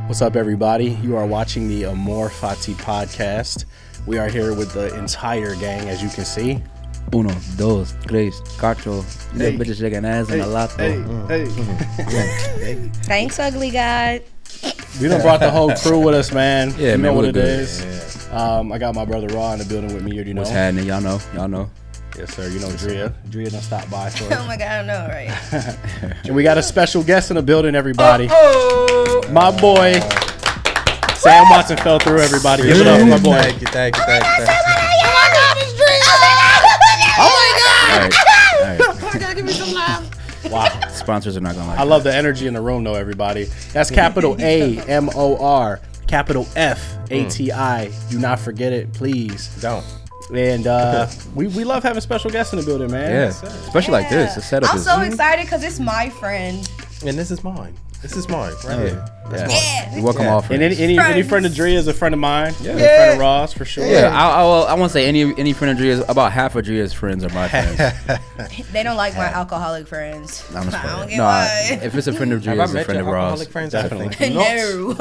What's up, everybody? You are watching the Amor Fati podcast. We are here with the entire gang, as you can see. Uno, dos, tres, cuatro. Little bitches shaking ass in a lato. Hey. Thanks, ugly guy. We done brought the whole crew with us, man. Yeah, you man, know what it good. is. Yeah. I got my brother Raw in the building with me. You know What's happening? Y'all know. Yes, sir. You know Drea. Drea done stopped by for us. Oh my God, I know, right? And we got a special guest in the building, everybody. My boy, Sam Watson fell through, everybody. Give it up, my boy. Thank you. All right. Give me some love. Wow. Sponsors are not gonna like I love the energy in the room, though, everybody. That's capital A-M-O-R, capital F-A-T-I. Do not forget it, please. Don't. And we love having special guests in the building, man. Yeah, especially like this. The setup I'm is. so excited because it's my friend. And this is mine. Right here. Yeah. You welcome Yeah. all And friends. any friend of Drea is a friend of mine. Yeah. A friend of Ross, for sure. Yeah, I won't say any friend of Drea's. About half of Drea's friends are my friends. They don't like my alcoholic friends. I'm just I playing. don't get No, why. if it's a friend of Have I Drea's, a met friend your of Ross. alcoholic friends? Definitely. No.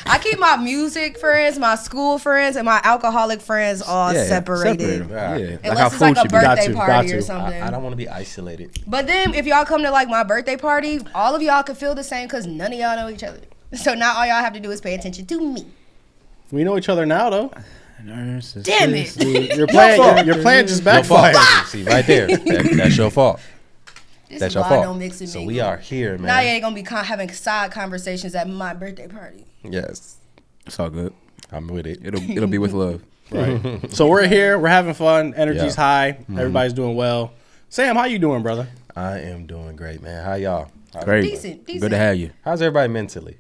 I keep my music friends, my school friends, and my alcoholic friends all Yeah, separated. Yeah. Yeah, like how Unless it's food like a should be. Got birthday to. party or something. I don't want to be isolated. But then if y'all come to like my birthday party, all of y'all can feel the same because none of y'all know each other. So now all y'all have to do is pay attention to me. We know each other now, though. Damn it. Your plan just backfired. See, right there. That's your fault. This That's is your why fault. I don't mix with So me. we are here, man. Now you ain't gonna be having side conversations at my birthday party. Yes. It's all good. I'm with it. It'll be with love. Right. So we're here. We're having fun. Energy's Yeah. high. Everybody's doing well. Sam, how you doing, brother? I am doing great, man. How y'all? Great. Decent. Good to have you. How's everybody mentally?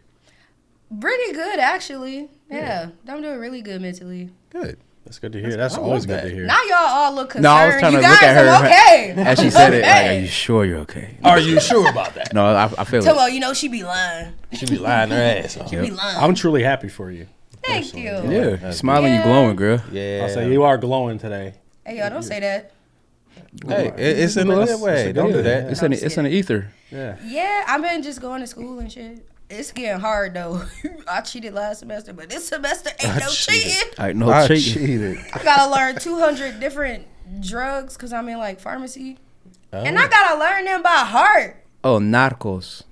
Pretty good, actually. Yeah, I'm doing really good mentally. Good. That's good to hear. That's I always love good to that. hear. Now y'all all look concerned. No, I was trying to you look guys, at her I'm okay. as she said it. Like, Okay. are you sure you're okay? Are you sure about that? No, I feel Tell it. her, you know, she be lying. She be lying her ass off. She be lying. I'm truly happy for you. Thank you. Yeah, That's smiling, you Yeah. glowing, girl. Yeah. I'll say you are glowing today. Hey, y'all, don't say that. Hey, it's in a good way. Don't do that. It's in the ether. Yeah. Yeah, I've been just going to school and shit. It's getting hard, though. I cheated last semester, but this semester ain't no cheating. All right, no I cheating. cheated. I gotta learn 200 different drugs because I'm in, like, pharmacy. Oh. And I gotta learn them by heart. Oh, narcos.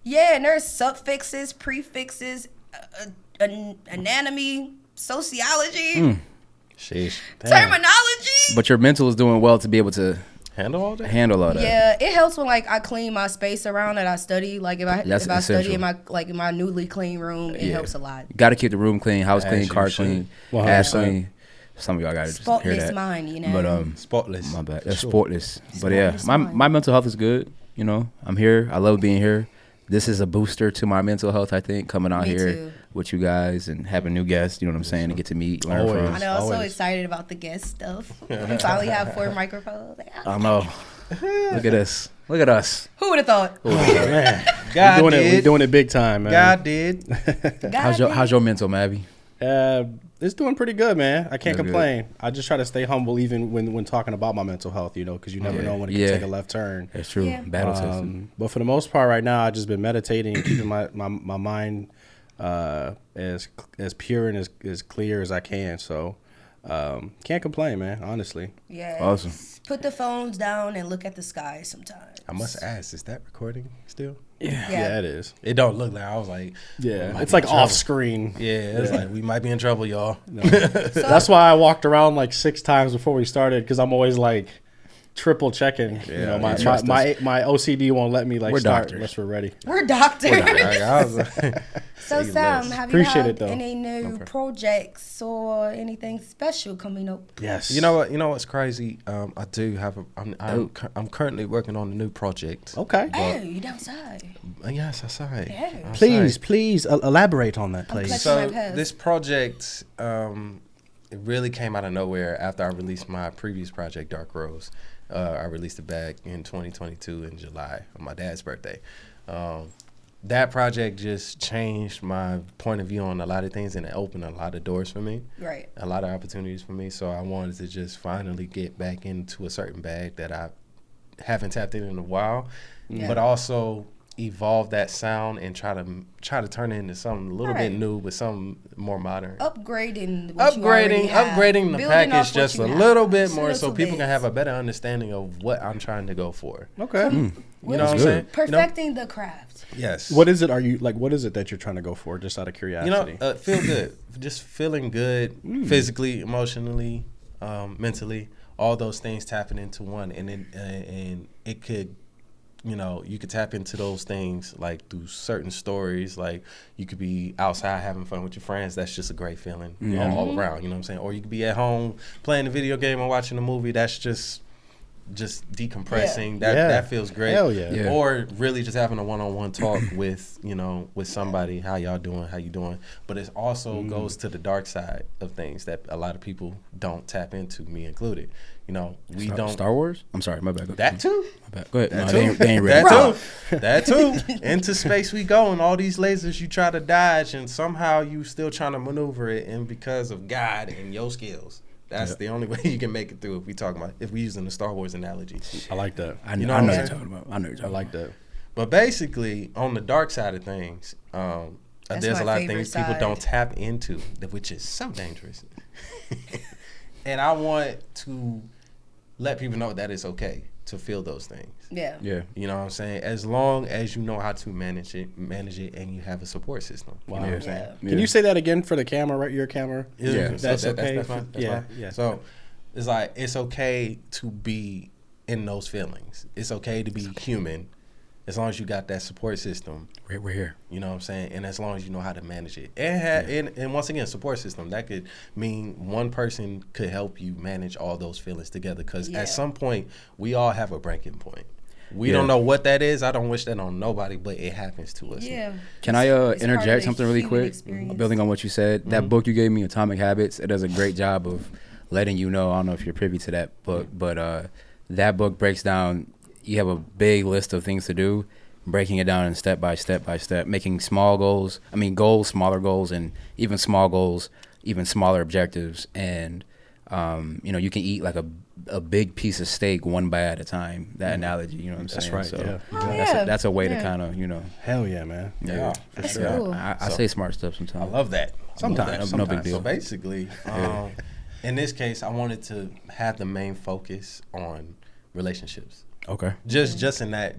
Yeah, and there's suffixes, prefixes, anatomy, sociology, Sheesh. terminology. But your mental is doing well to be able to Handle all that? handle all that. Yeah, it helps when like I clean my space around that I study. Like if I That's study essential. in my newly clean room, it helps a lot. You got to keep the room clean, house clean, you car should. clean, 100%. ass clean. Some of y'all got to just hear Spotless that. mind, you know. But Spotless. my bad. For That's sure. sportless. But yeah, Spotless my mind. mental health is good. You know, I'm here. I love being here. This is a booster to my mental health, I think, coming out Me here too. with you guys and having new guests, you know what I'm saying, to get to meet, learn Always. from. I know, I'm so Always. excited about the guest stuff. We finally have 4 microphones. I know. Look at us. Look at us. Who would have thought? Oh, man. God We're did. doing it big time, man. God did. How's your mental, Mavy? It's doing pretty good, man. I can't That's complain. I just try to stay humble even when talking about my mental health, you know, because you never Yeah. know when it can Yeah. take a left turn. That's true. Yeah. Battle tested. But for the most part right now, I've just been meditating and keeping my mind as pure and as clear as I can. So can't complain, man, honestly. Yeah. Awesome. Put the phones down and look at the sky sometimes. I must ask, is that recording still? Yeah, it is. It don't look like I was like, Yeah, might it's be like in trouble. off screen. Yeah, it's like we might be in trouble, y'all. That's why I walked around like 6 times before we started, because I'm always like triple checking. You know, my OCD won't let me like We're start doctors. unless we're ready. We're doctors. I was like, So Sam, have Appreciate you had it, though. any new projects or anything special coming up? Yes. you know what? You know what's crazy? I do have a. I'm currently working on a new project. Okay. Oh, you downside. Yes, I saw it. Yeah. I saw it. Please elaborate on that, please. clutching So my pearls. this project, it really came out of nowhere after I released my previous project, Dark Rose. I released it back in 2022 in July on my dad's birthday. That project just changed my point of view on a lot of things, and it opened a lot of doors for me, Right. a lot of opportunities for me. So I wanted to just finally get back into a certain bag that I haven't tapped in a while, Yeah. but also evolve that sound and try to turn it into something a little bit new, but something more modern. Upgrading the Building package off just what a you little have. bit more, Little so people bits. can have a better understanding of what I'm trying to go for. Okay. You know what I'm saying? Perfecting the craft. Yes. What is it? What is it that you're trying to go for? Just out of curiosity. Feel good. Just feeling good physically, emotionally, mentally. All those things tapping into one, and it could, you could tap into those things like through certain stories. Like you could be outside having fun with your friends. That's just a great feeling all around. You know what I'm saying? Or you could be at home playing a video game or watching a movie. That's just decompressing. That feels great. Hell yeah. Or really just having a one-on-one talk with somebody. How y'all doing? How you doing? But it also goes to the dark side of things that a lot of people don't tap into, me included. We don't. Star Wars? I'm sorry, my bad. That too. My bad. Go ahead. That No, too. they ain't ready. That too. Into space we go, and all these lasers you try to dodge, and somehow you still trying to maneuver it, and because of God and your skills. That's the only way you can make it through if we using the Star Wars analogy. I like that. I know what you're talking about. I like that. But basically, on the dark side of things, there's a lot of things people don't tap into, which is so dangerous. And I want to let people know that it's okay to feel those things. Yeah. Yeah. You know what I'm saying? As long as you know how to manage it, and you have a support system. You know what I'm saying? Can you say that again for the camera, right? Your camera? Yeah. That's okay. That's fine. Yeah. So it's like, it's okay to be in those feelings. It's okay to be human as long as you got that support system. We're here. You know what I'm saying? And as long as you know how to manage it. And once again, support system, that could mean one person could help you manage all those feelings together. Because at some point, we all have a breaking point. We don't know what that is. I don't wish that on nobody, but it happens to us. Yeah. Can I It's part of interject the something really human quick? experience. Building on what you said. That book you gave me, Atomic Habits, it does a great job of letting you know. I don't know if you're privy to that book, but that book breaks down, you have a big list of things to do, breaking it down in step by step, making small goals, smaller goals, and even small goals, even smaller objectives. And, you can eat like a big piece of steak one bite at a time. That analogy, you know what I'm saying? That's right, So that's a way to kind of, Hell yeah, man. Yeah. For That's sure. cool. I say smart stuff sometimes. I love that. Sometimes. No big deal. So basically, in this case, I wanted to have the main focus on relationships. Okay. Just in that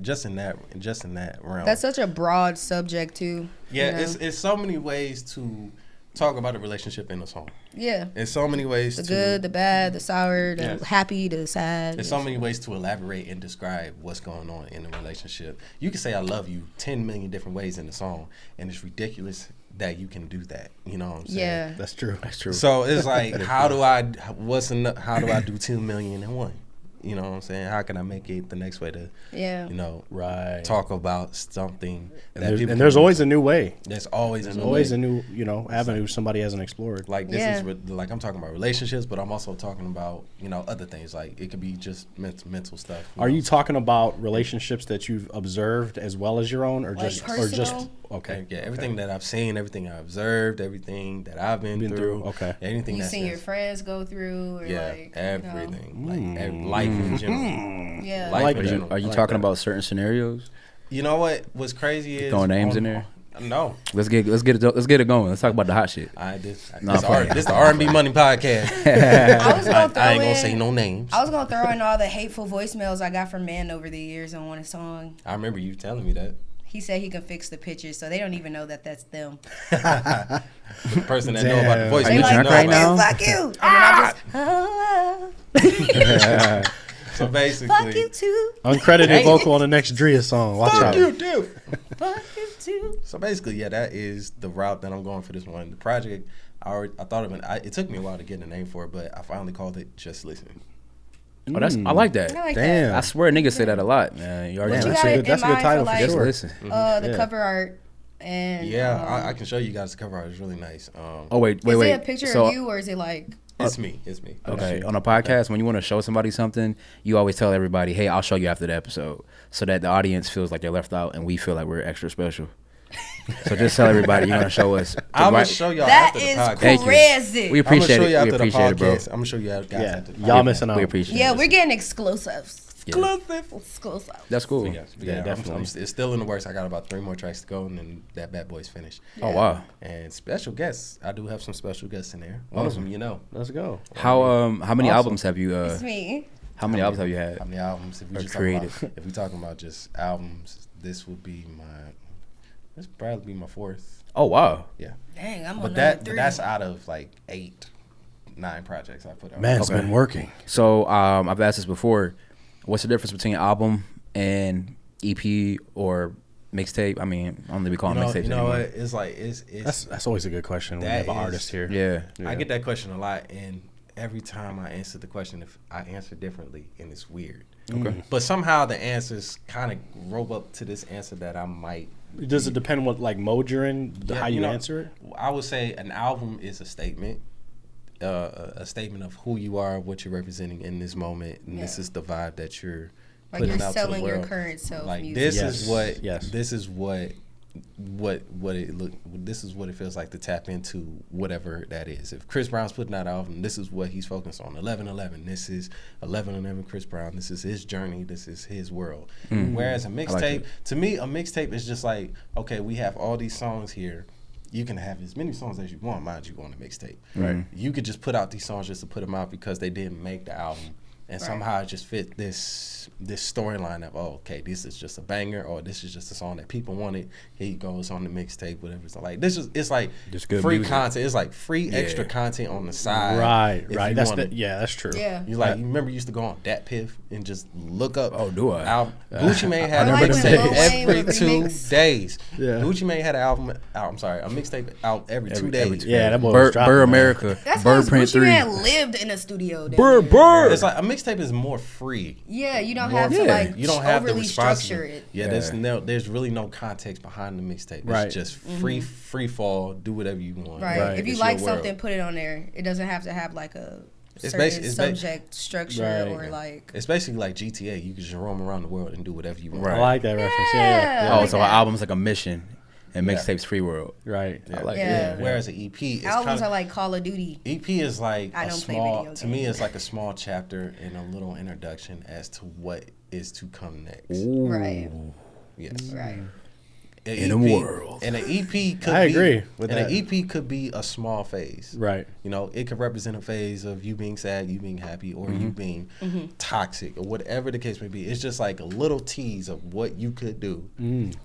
realm. That's such a broad subject too. Yeah, it's so many ways to talk about a relationship in a song. Yeah. There's so many ways The to good, the bad, the sour, the Yes. happy, the sad. There's so many ways to elaborate and describe what's going on in a relationship. You can say I love you 10 million different ways in the song, and it's ridiculous that you can do that. You know what I'm saying? Yeah. That's true. So it's like, how do I do 2 million in one? You know what I'm saying? How can I make it the next way to, Yeah. Right. talk about something And that there's, people and there's can- always a new way. There's always a new Always way. a new, avenue somebody hasn't explored. Like this Yeah. is like I'm talking about relationships, but I'm also talking about other things. Like it could be just mental stuff. Are you talking about relationships that you've observed as well as your own, or Like just personal? okay? Yeah, everything that I've seen, everything I've observed, everything that I've been through. Okay. Anything You that's seen your friends go through, or everything, like life in general. Yeah. Life Like in that. general. Are you like talking that. about certain scenarios? You know what's crazy is Throwing names in there? No, Let's get it going. Let's talk about the hot shit. this I'm playing. the R&B Money podcast. I was gonna throw I ain't gonna in- say no names. I was gonna throw in all the hateful voicemails I got from men over the years on one song. I remember you telling me that. He said he can fix the pictures, so they don't even know that that's them. The person that know about the voice. They you like, drunk fuck right you, now? fuck you. And then I just, So basically, fuck you too. Uncredited vocal on the next Drea song. Watch out. dude. Fuck you too. So basically, yeah, that is the route that I'm going for this one. The project, I thought of it took me a while to get a name for it, but I finally called it Just Listen. Oh, I like that. I like Damn. I swear niggas say that a lot, man. You already But you that's got a it good- that's in a good mind title for for like, just sure. listen. the Yeah. cover art and Yeah, I can show you guys the cover art. It's really nice. Oh wait. Is it a picture of you or is it like? It's me. Okay, on a podcast, when you want to show somebody something, you always tell everybody, "Hey, I'll show you after the episode," so that the audience feels like they're left out and we feel like we're extra special. So just tell everybody you want to show us. I'm gonna show y'all That after the is podcast. Thank you. crazy. We I'm gonna appreciate show it. you We after the appreciate it, bro. podcast. I'm gonna show you guys Yeah, after the podcast. y'all missing out. We appreciate Yeah, it. we're getting exclusives. Exclusive. That's cool. Yeah, definitely. It's still in the works. I got about 3 more tracks to go, and then that bad boy's finished. Oh wow. And special guests. I do have some special guests in there. One of them, Let's go. How many Awesome. albums have you? It's me. How many albums have you had? How many albums? If we Or just created. if we talking about just albums, this would be this would probably be my 4th. Oh wow. Yeah. Dang, I'm on But number 3. that's out of like 8, 9 projects I put out. Man, it's Okay. been working. So I've asked this before. What's the difference between album and EP or mixtape? I mean, I don't think we call them mixtapes You know anymore. what? It's like it's That's always a good question when you That have an is- artist here. Yeah. I get that question a lot, and every time I answer the question, if I answer differently, and it's weird. Okay. But somehow the answers kind of rope up to this answer that I might. Does it depend what like mode you're in, how you answer it? I would say an album is a statement. A statement of who you are, what you're representing in this moment, and this is the vibe that you're Like putting you're out to the selling your world. current self. Like music. this Yes. is what Yes. this is what it look. This is what it feels like to tap into whatever that is. If Chris Brown's putting out an album, this is what he's focused on. 11:11. This is 11:11 Chris Brown. This is his journey. This is his world. Whereas a mixtape, to me, a mixtape is just like, okay, we have all these songs here. You can have as many songs as you want, mind you, on a mixtape. Right. You could just put out these songs just to put them out because they didn't make the album, and Right. somehow it just fit this storyline of, oh, okay, this is just a banger, or this is just a song that people wanted. He goes on the mixtape, whatever. So like it's like Just good free music. content. It's like free extra content on the side. Right, if right. you That's wanna- that's true. Yeah. You like you remember you used to go on Dat Piff and just look up. Oh, do I? Gucci Mane had I a like when mixtape Lil Wayne every would 2 remix. days. Yeah. Gucci Mane had an album out. I'm sorry, a mixtape out every 2 days. Yeah, that boy was Bird dropping, man. America. That's Bird because Print Gucci 3. Man lived in a studio. down Bird, there. bird. It's like a mixtape is more free. Yeah, you don't have to Yeah. like You don't have the overly structure responsibility. it. Yeah, there's really no context behind the mixtape. It's Right. just free fall. Do whatever you want. Right. Right. If you It's like your world. something, put it on there. It doesn't have to have like a certain it's subject structure Right. or like. It's basically like GTA. You can just roam around the world and do whatever you want. I like that reference. Yeah, Yeah. yeah. Oh, like so that. an album's like a mission, and mixtape's free world. Right. I like Yeah. it. Whereas an EP is Albums kinda, are like Call of Duty. EP is like I a don't play small. video To me, games. it's like a small chapter and a little introduction as to what is to come next. Ooh. Right. Yes. Right. An In a world. And an EP could I be, agree with and that. an EP could be a small phase. Right. You know, it could represent a phase of you being sad, you being happy, or you being toxic, or whatever the case may be. It's just like a little tease of what you could do.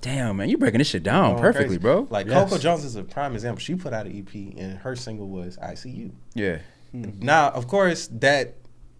Damn, man, you breaking this shit down Going perfectly, crazy. bro. Like Yes. Coco Jones is a prime example. She put out an EP, and her single was "I See You." Yeah. Now, of course, that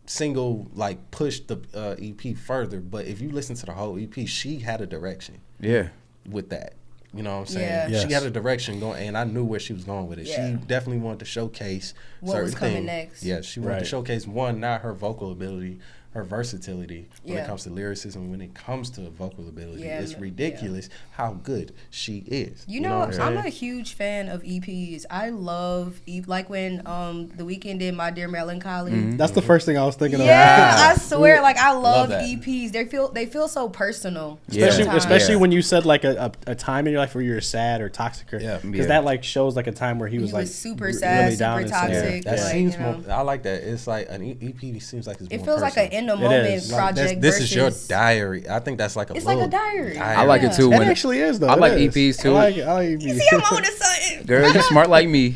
single like pushed the EP further. But if you listen to the whole EP, she had a direction Yeah. with that. You know what I'm saying? Yeah. Yes. She had a direction going, and I knew where she was going with it. Yeah. She definitely wanted to showcase What certain was coming things. next. Yeah, she wanted to Right. showcase not her vocal ability, her versatility when Yeah. it comes to lyricism, when it comes to vocal ability. Yeah, It's yeah. ridiculous how good she is. You know, what I'm saying? a huge fan of EPs. I love like when The Weeknd did My Dear Melancholy. That's the first thing I was thinking Yeah, of. I swear, like I love that. EPs. They feel so personal. Especially, sometimes. especially Yeah. when you said like a time in your life where you're sad or toxic, or Yeah. because Yeah. that like shows like a time where he He was was like super sad, super and sad. toxic. That like, seems you know. more. I like that. It's like an EP seems like it's It more feels like an personal. in the It moment is. Like, project. This is your versus- diary. I think that's like a It's little like a diary. I like it too. It When actually is though. I It like is. EPs too. I like EPs. See, I'm on to something. girl, you smart like me.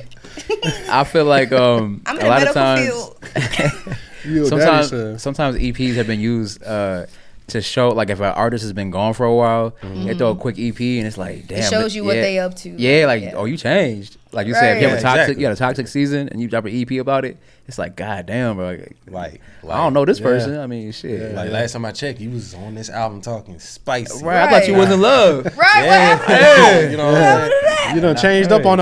I feel like I'm in a the lot of medical times. field. You a daddy son. Sometimes EPs have been used to show, like, if an artist has been gone for a while, they throw a quick EP and it's like, damn. It shows you what yeah. they up to. Yeah, like, oh, you changed. Like you said, if you have Right. a toxic, Exactly. you had a toxic season and you drop an EP about it, it's like, god damn, bro. Like I don't know this yeah. person. I mean, shit. Like last time I checked, you was on this album talking spicy. Right, I thought you Right. was in love. Right, Yeah. what happened? You know what I'm saying? You done changed up on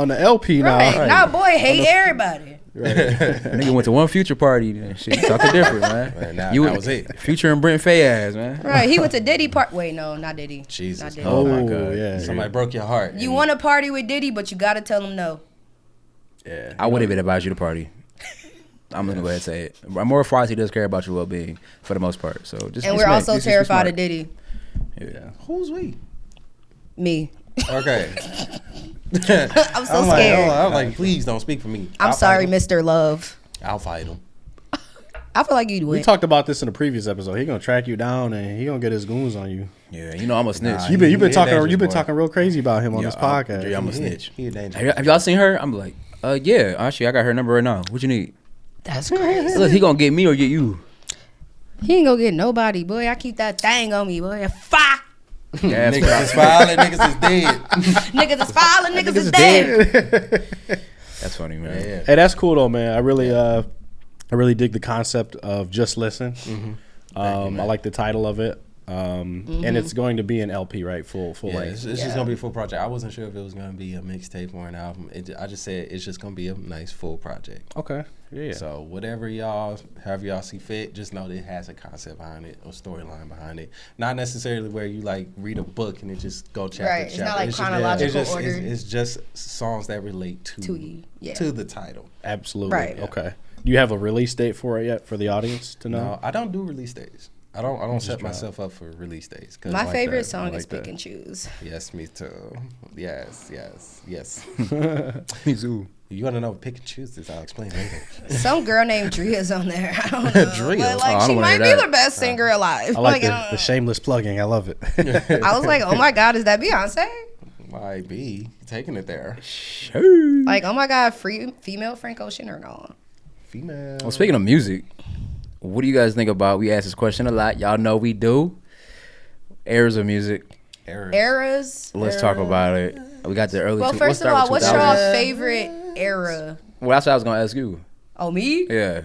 the LP now. Right. Now, boy, hate everybody. Nigga went to one Future party and shit. Talking different, man. Man, nah, you that was it. Future and Brent Faye ass, man. Right, he went to Diddy part. Wait, no, not Diddy. Jesus. Not Diddy. Oh, Oh, my God. yeah. Somebody broke your heart. You and- want to party with Diddy, but you got to tell him no. Yeah. I wouldn't even advise you to party. I'm gonna go ahead and say it. Amor Fati does care about your well-being for the most part. So just And be we're smart. also Just be terrified smart. of Diddy. Yeah. Who's we? Me. Okay. I'm so I'm like, scared. I'm like, please don't speak for me. I'm I'll sorry, fight him. Mr. Love. I'll fight him. I feel like you'd We win. talked about this in a previous episode. He gonna track you down and he gonna get his goons on you. Yeah, you know I'm a snitch. Nah, You've been he a talking dangerous boy. talking real crazy about him on this podcast. I'm a He- snitch. He a dangerous. Have y'all seen her? I'm like, yeah. Actually, I got her number right now. What you need? That's crazy. Look, he gonna get me or get you. He ain't gonna get nobody, boy. I keep that thing on me, boy. Fuck. Yeah, that's Niggas is filing, niggas is dead. Niggas is filing, niggas is dead. That's funny, man. Yeah. Hey, that's cool though, man. I really dig the concept of Just Listen. I like the title of it. And it's going to be an LP, right? Full Yeah, length. it's just gonna be a full project. I wasn't sure if it was gonna be a mixtape or an album. I just said it's just gonna be a nice full project. Okay. Yeah. So however y'all see fit, just know that it has a concept behind it or storyline behind it. Not necessarily where you like read a book and it just go chapter Right, to it's chapter. not like just- chronological it's just, order. It's just songs that relate To you, yeah. to the title. Absolutely. Right. Okay. Do you have a release date for it yet for the audience to know? No, I don't do release dates. I don't set myself up for release dates. 'Cause My like favorite that. I song like is Pick that. and Choose. Yes, me too. Yes. Me too. You want to know what pick and choose is? I'll explain later. Some girl named Dria's on there. I don't know. Drea? But, Oh, like, I she don't wanna might hear be that. the best singer alive. I like I the don't- shameless plugging. I love it. I was like, oh my God, is that Beyonce? Might be taking it there. Like, oh my God, female Frank Ocean or no? Female. Well, speaking of music, what do you guys think about? We ask this question a lot. Y'all know we do. Eras of music. Eras. Let's talk about it. We got the early. Well, two- first of let's all, start what's with your 2000s. favorite era? Well, that's what I was gonna ask you. Oh, me? Yeah.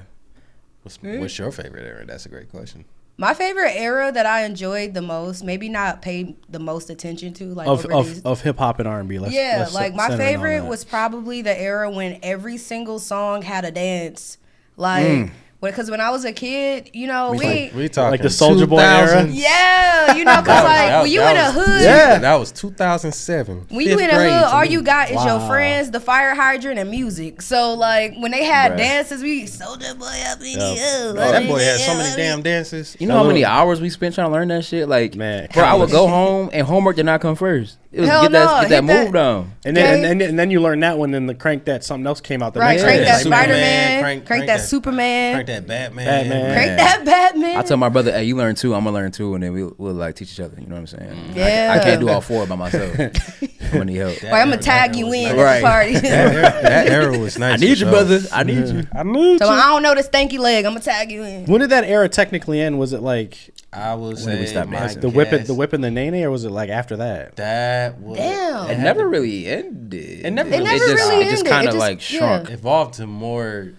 What's your favorite era? That's a great question. My favorite era that I enjoyed the most, maybe not paid the most attention to, like of over these. of hip hop and R&B. Yeah, like my center in on favorite that. was probably the era when every single song had a dance. Like, because when I was a kid, you know, we talking like the Soulja Boy era? yeah, you know, because like when you in a hood, Yeah. That was 2007. when you in a hood, all you got is your friends, the fire hydrant, and music. So like when they had Bruh. dances, we Soulja Boy up in the hood. That boy had so many damn dances. You know how many hours we spent trying to learn that shit? Like, Man, bro, I would countless. go home and homework did not come first. It was Hell get no, that hit move that- down. And then, Okay. and then you learn that one, then the crank that something else came out the Right, next crank day. that Superman, Spider-Man, crank crank that that- Superman, Crank that Batman. Batman. crank that Batman. I tell my brother, hey, you learn two, I'm gonna learn two, and then we'll like teach each other. You know what I'm saying? Yeah. I can't do all four by myself. I'm gonna need help. Like, I'm gonna tag you in Right. at the party. That era was nice. I need you, for sure. brother. I need you. I knew. So I don't know the stanky leg. I'm gonna tag you in. When did that era technically end? Was it like I would When did we say stop my dancing? the whip and the nene, or was it like after that? That was Damn. It never really ended. It never It never just, really it just ended. kind It of just- like shrunk. evolved to more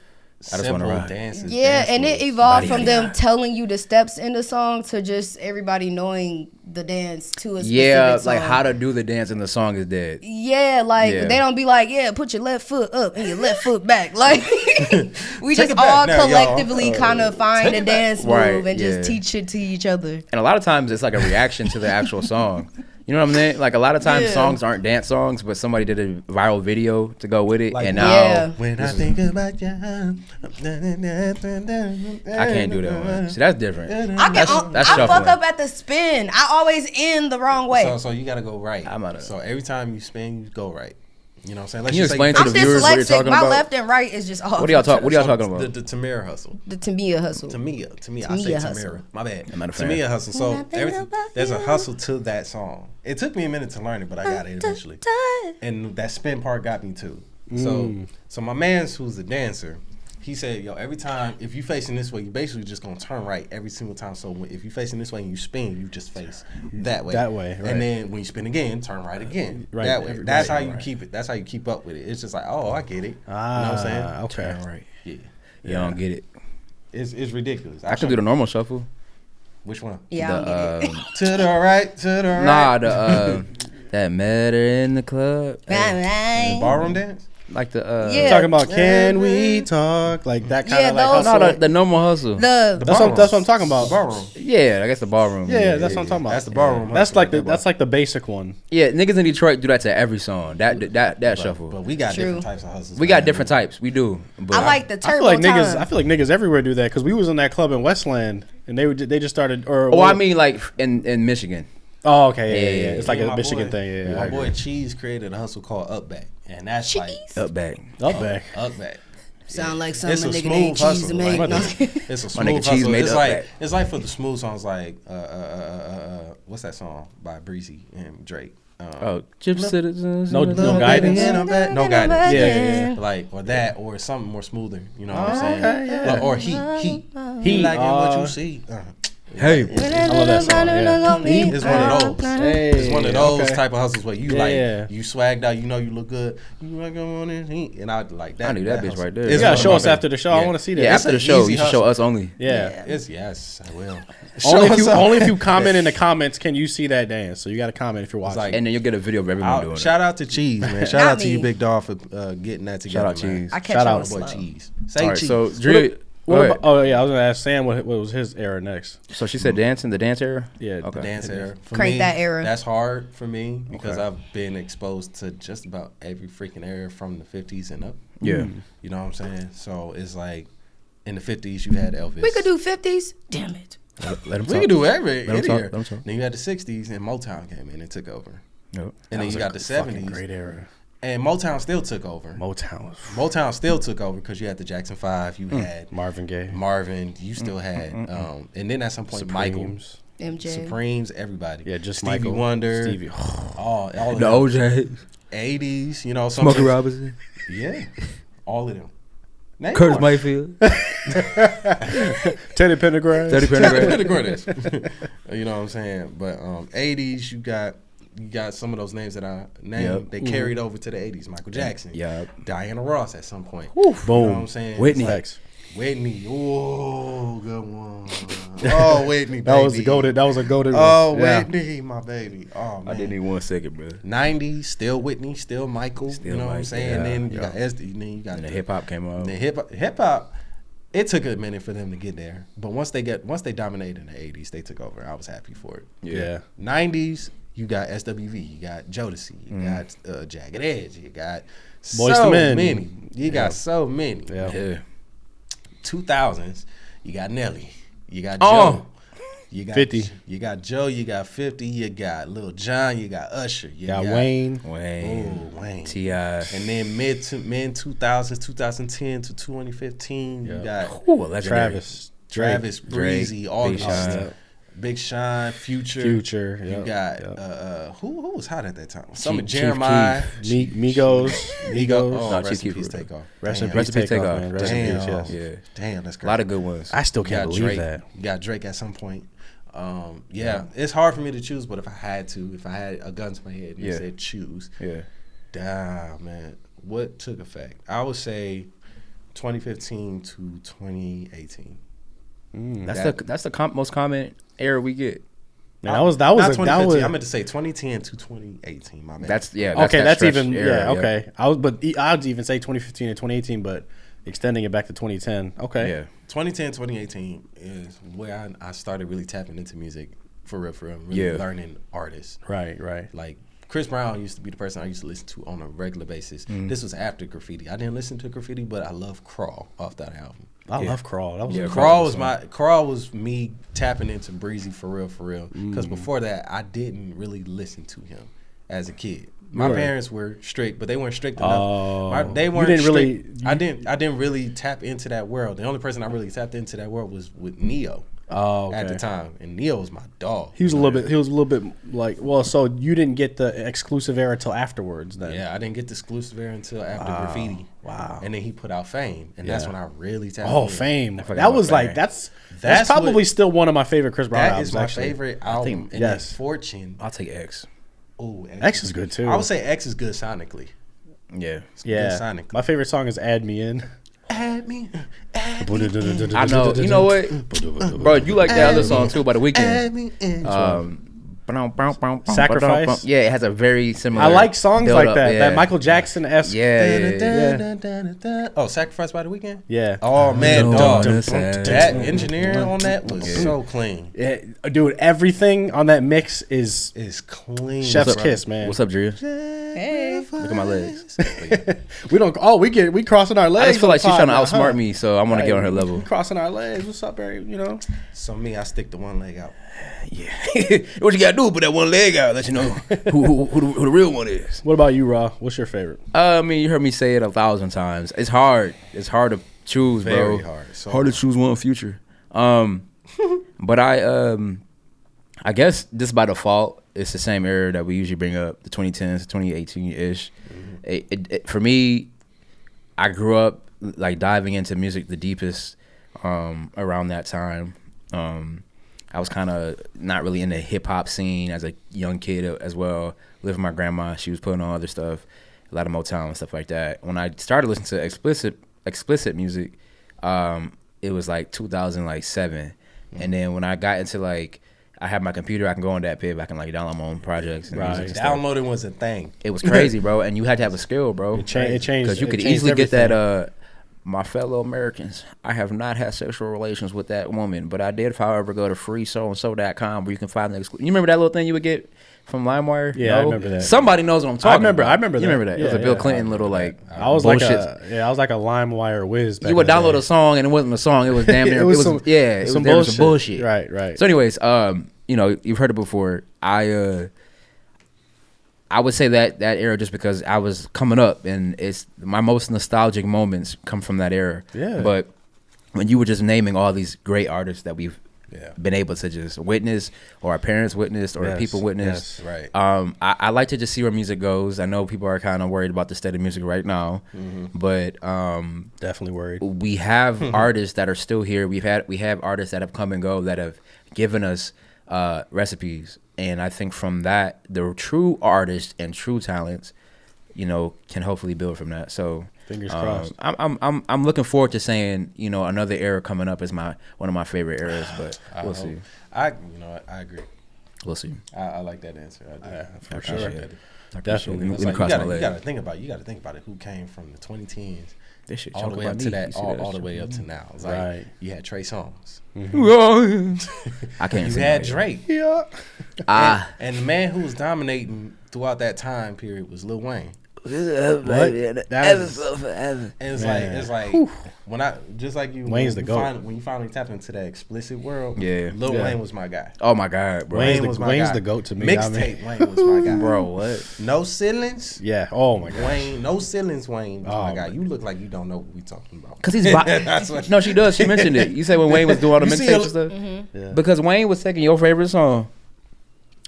I just wanna simple ride. dances. Yeah, dance and it moves. evolved Body, from them telling you the steps in the song to just everybody knowing the dance to a specific Yeah, song. like how to do the dance in the song is dead. Yeah, like Yeah. they don't be like, yeah, put your left foot up and your left foot back. Like we Take just it back all now, y'all. collectively kind of find take a it back. dance move Right, and just yeah. teach it to each other. And a lot of times it's like a reaction to the actual song. You know what I'm saying? Like a lot of times Yeah. songs aren't dance songs, but somebody did a viral video to go with it, Like, and now Yeah. When I think about you, I can't do that one. See, that's different. I can That's I fuck shuffling. up at the spin. I always end the wrong way. So you gotta go right. I'm outta- So every time you spin, you go right. You know what I'm saying? Let's Can you just explain say to I'm the viewers what you're dyslexic. talking My about? left and right is just off. What are y'all talking about? the Tamira hustle. The Tamia hustle. Tamia. I say Tamia hustle. Tamira. My bad. I'm not a fan. Tamia hustle. So When I think everything, about there's a you. hustle to that song. It took me a minute to learn it, but I got it eventually. And that spin part got me too. So my man's who's a dancer, he said, yo, every time, if you facing this way, you basically just gonna turn right every single time. So if you facing this way and you spin, you just face that way. That way, right. And then when you spin again, turn right again. Right, That way. every- That's right, how you right. keep it. That's how you keep up with it. It's just like, oh, I get it. You know what I'm saying? Okay. Turn right. Yeah. You don't get it. It's ridiculous. I could do the normal shuffle. Which one? Yeah, I don't get it. To the right, to the right. Nah, the that matter in the club. The ballroom dance? Like the Yeah. Talking about can we talk like that kind Yeah, of like those- hustle. no, the normal hustle. The That's what I'm talking about. The ballroom. Yeah, I guess the ballroom. Yeah, that's what I'm talking about. That's the ballroom. That's hustle. like the basic one. Yeah, niggas in Detroit do that to every song. That shuffle. But we got True. different types of hustles. We got different types. We do. But I like the I turbo feel like niggas. time. I feel like niggas everywhere do that because we was in that club in Westland and they just started. Or Oh, I mean like in Michigan. Oh, okay, yeah. Yeah. It's like Me a and my Michigan boy- thing. Yeah, My boy Cheese created a hustle called Up Back. And that's like Up back. up back. Up Back. Sound like It's something a a nigga smooth named Cheese hustle. to make. Like, No. it's a My nigga smooth Cheese hustle. made It's up like that. for the smooth songs like what's that song by Breezy and Drake? Gypsy Citizens. No guidance. No guidance. Yeah. Like or that or something more smoother. You know what I'm saying? okay, yeah. Or Heat. Heat, Like what you see. Hey, I love that song. Yeah. It's one of those. Hey, It's one of those okay. type of hustles where you Yeah. like you swagged out, you know you look good. You like I'm on this heat, and I like that. I knew that bitch hustle. right there. It's You gotta one of show my us favorite. after the show. I Yeah. want to see that. yeah. It's After the an show, easy you should hustle. show us only. Yeah. Yes, I will. Only if you comment in the comments can you see that dance. So you got to comment if you're watching. like- And then you'll get a video of everyone doing it. Shout out to Cheese, man. Shout Not out to you, me. Big Dog, for getting that together. Shout out man. Cheese. I catch Shout on out, slow. Boy, Cheese. Say All right, Cheese. so Drew, What about, oh yeah, I was gonna ask Sam what was his era next. so she said dancing, the dance era. Yeah, Okay. Dance era. For Crank me, that era. That's hard for me because Okay. I've been exposed to just about every freaking era from the 50s and up. Yeah. You know what I'm saying? So it's like in the 50s you had Elvis. We could do 50s. Damn it. Let him We talk. could do every Let him talk, era. let him talk. Then you had the 60s and Motown came in and took over. Yep. And then you got the Fucking 70s. great era. And Motown still took over. Motown, Motown still took over because you had the Jackson 5, you had Marvin Gaye, Marvin, you still had, and then at some point Michael, Supremes. MJ. Supremes, everybody. Yeah, just Stevie Michael, Wonder, Stevie. all of The them. OJ, 80s, you know, some Smokey things- Robinson, Yeah, all of them. Name Curtis one. Mayfield, Teddy Pendergrass. Teddy Pendergrass. The greatest. You know what I'm saying? But 80s, you got some of those names that I named. Yep. They carried over to the 80s. Michael Jackson, Yep. Diana Ross at some point. Boom. You know what I'm saying? Whitney. Facts. Whitney. Oh, good one. Oh, Whitney, baby. That was a goated. That was a goated. Oh, one. Yeah. Whitney, my baby. Oh, man. I didn't need 1 second, bro. 90s, still Whitney, still Michael. Still you know what I'm Mike, saying? yeah, And then you yeah. got SD, then you got And the hip hop came out. The hip hop. It took a minute for them to get there, but once they dominated in the 80s, they took over. I was happy for it. Yeah. 90s, you got SWV, you got Jodeci, you got Jagged Edge, you got Boyz so II Men. many. You got so many. Yeah. Yeah. 2000s, you got Nelly, you got Oh. Joe, you got 50. you got Joe, you got 50, you got Lil Jon, you got Usher, you Got Wayne. Wayne, Oh, Wayne. T.I. And then mid 2000s, 2010 to 2015, you got Ooh, legendary. Travis, Breezy, all Big these Sean. Big Sean, Future. Future. You Yep, got yep. who was hot at that time? Some of Chief Jeremiah, Migos. Migos. Migos. Oh, No, rest Chief in Keef peace, was- Takeoff. Rest in Damn. peace, Rest in peace, Takeoff, Takeoff. man. Rest in Damn. peace. Yes. Yeah. Damn, that's A crazy. lot of good ones. I still You can't got believe Drake. that. You got Drake at some point. Yeah, it's hard for me to choose, but if I had a gun to my head and Yeah. said choose, Yeah. damn, man, what took effect? I would say 2015 to 2018. That's the most common error we get. Man, that was Not a, 2015. that was I meant to say 2010 to 2018. My bad. That's okay. that That's stretch even era, okay. I'd even say 2015 and 2018, but extending it back to 2010. Okay. Yeah. 2010, 2018 is where I started really tapping into music for real, really Yeah. learning artists. Right. Right. Like Chris Brown used to be the person I used to listen to on a regular basis. This was after Graffiti. I didn't listen to Graffiti, but I love Crawl off that album. I love Crawl. That was Yeah, a Crawl was me tapping into Breezy for real. Because before that, I didn't really listen to him as a kid. My Right. parents were strict, but they weren't strict enough. Oh. They You weren't didn't strict. really- I didn't really tap into that world. The only person I really tapped into that world was with Neo Oh, okay. at the time, and Neo was my dog. He was a little bit like, well, so you didn't get the exclusive era till afterwards then. Yeah, I didn't get the exclusive era until after Graffiti. Wow. And then he put out Fame, and that's Yeah. when I really tapped Oh, in. Fame. forgot That was about like Fame. that's That's probably what- still one of my favorite Chris Brown That albums. is my actually. favorite album. think- and yes. then Fortune. I'll take X. Ooh, X is good too. I would say X is good sonically. Yeah. Yeah. Good sonically. My favorite song is "Add Me In." Add me. I know. You know what, bro? You like that other song too by The Add Weeknd. me in. Sacrifice? Yeah, it has a very similar. I like songs build like up, that. yeah. That Michael Jackson esque. Yeah. Oh, Sacrifice by The Weeknd? Yeah. Oh, man, No dog. one said- That engineering on that was so clean. Yeah, dude, everything on that mix is It's clean. Chef's bro. kiss, man. What's up, Drew? Hey. Look at my legs. We don't. Oh, we crossing our legs. I just feel like she's trying to now, outsmart me, so I want to get on her level. We crossing our legs. What's up, Barry? You know. So me, I stick the one leg out. Yeah. What you gotta do? Put that one leg out. Let you know who the real one is. What about you, Ra? What's your favorite? I mean, you heard me say it 1,000 times. It's hard. It's hard to choose, bro. Very hard. So hard to choose one Future. But I guess just by default, it's the same era that we usually bring up, the 2010s, 2018-ish. For me, I grew up like diving into music the deepest around that time. I was kind of not really in the hip hop scene as a young kid as well. Living with my grandma, she was putting on other stuff, a lot of Motown and stuff like that. When I started listening to explicit music, it was like 2007, and then when I got into like, I had my computer, I can go on that page, I can like download my own projects. And music and stuff. Downloading was a thing. It was crazy, bro, and you had to have a skill, bro. It changed because you could easily get that. My fellow Americans, I have not had sexual relations with that woman, but I did, however, go to freesoandso.com where you can find the exclusive. You remember that little thing you would get from LimeWire? Yeah, no? I remember that. Somebody knows what I'm talking about. I remember that. You remember that? Yeah, it was a Bill yeah. Clinton little like I was bullshit. I was like a LimeWire whiz. Back You would in the download day. a song and it wasn't a song. It was damn near. It was some bullshit. Right. So, anyways, you know, you've heard it before. I would say that era just because I was coming up, and it's my most nostalgic moments come from that era. Yeah. But when you were just naming all these great artists that we've Yeah. been able to just witness, or our parents witnessed, or Yes, people witnessed. yes, right. I like to just see where music goes. I know people are kind of worried about the state of music right now, but Definitely worried. we have artists that are still here. We have artists that have come and go that have given us recipes, and I think from that, the true artists and true talents, you know, can hopefully build from that. So Fingers crossed. I'm looking forward to saying, you know, another era coming up is one of my favorite eras, but we'll see. I agree. We'll see. I like that answer. I do. For I sure. appreciate it. I appreciate Definitely. it. It's We like, cross my you leg. gotta think about it. Who came from the 2010s This shit all the choke way about up to me. that, You see all the shit? way up to now. It's like Right. you had Trey Songz, I can't. you sing had like Drake, Yeah. and the man who was dominating throughout that time period was Lil Wayne. That is, And it's Man. like when I just like you, Wayne's when the you GOAT. when you finally tapped into that explicit world, Yeah. Lil Yeah. Wayne was my guy. Oh my god, bro. Wayne's was my Wayne's guy. the GOAT to me. I mean- Mixtape Wayne was my guy, Bro, what? No ceilings, Yeah. Oh my god. Wayne. No ceilings, Wayne was Oh, my guy. man. You look like you don't know what we talking about. Cause he's That's what- no, she does. She mentioned it. You said when Wayne was doing all the You see mixtapes a- and stuff. Yeah. Because Wayne was taking your favorite song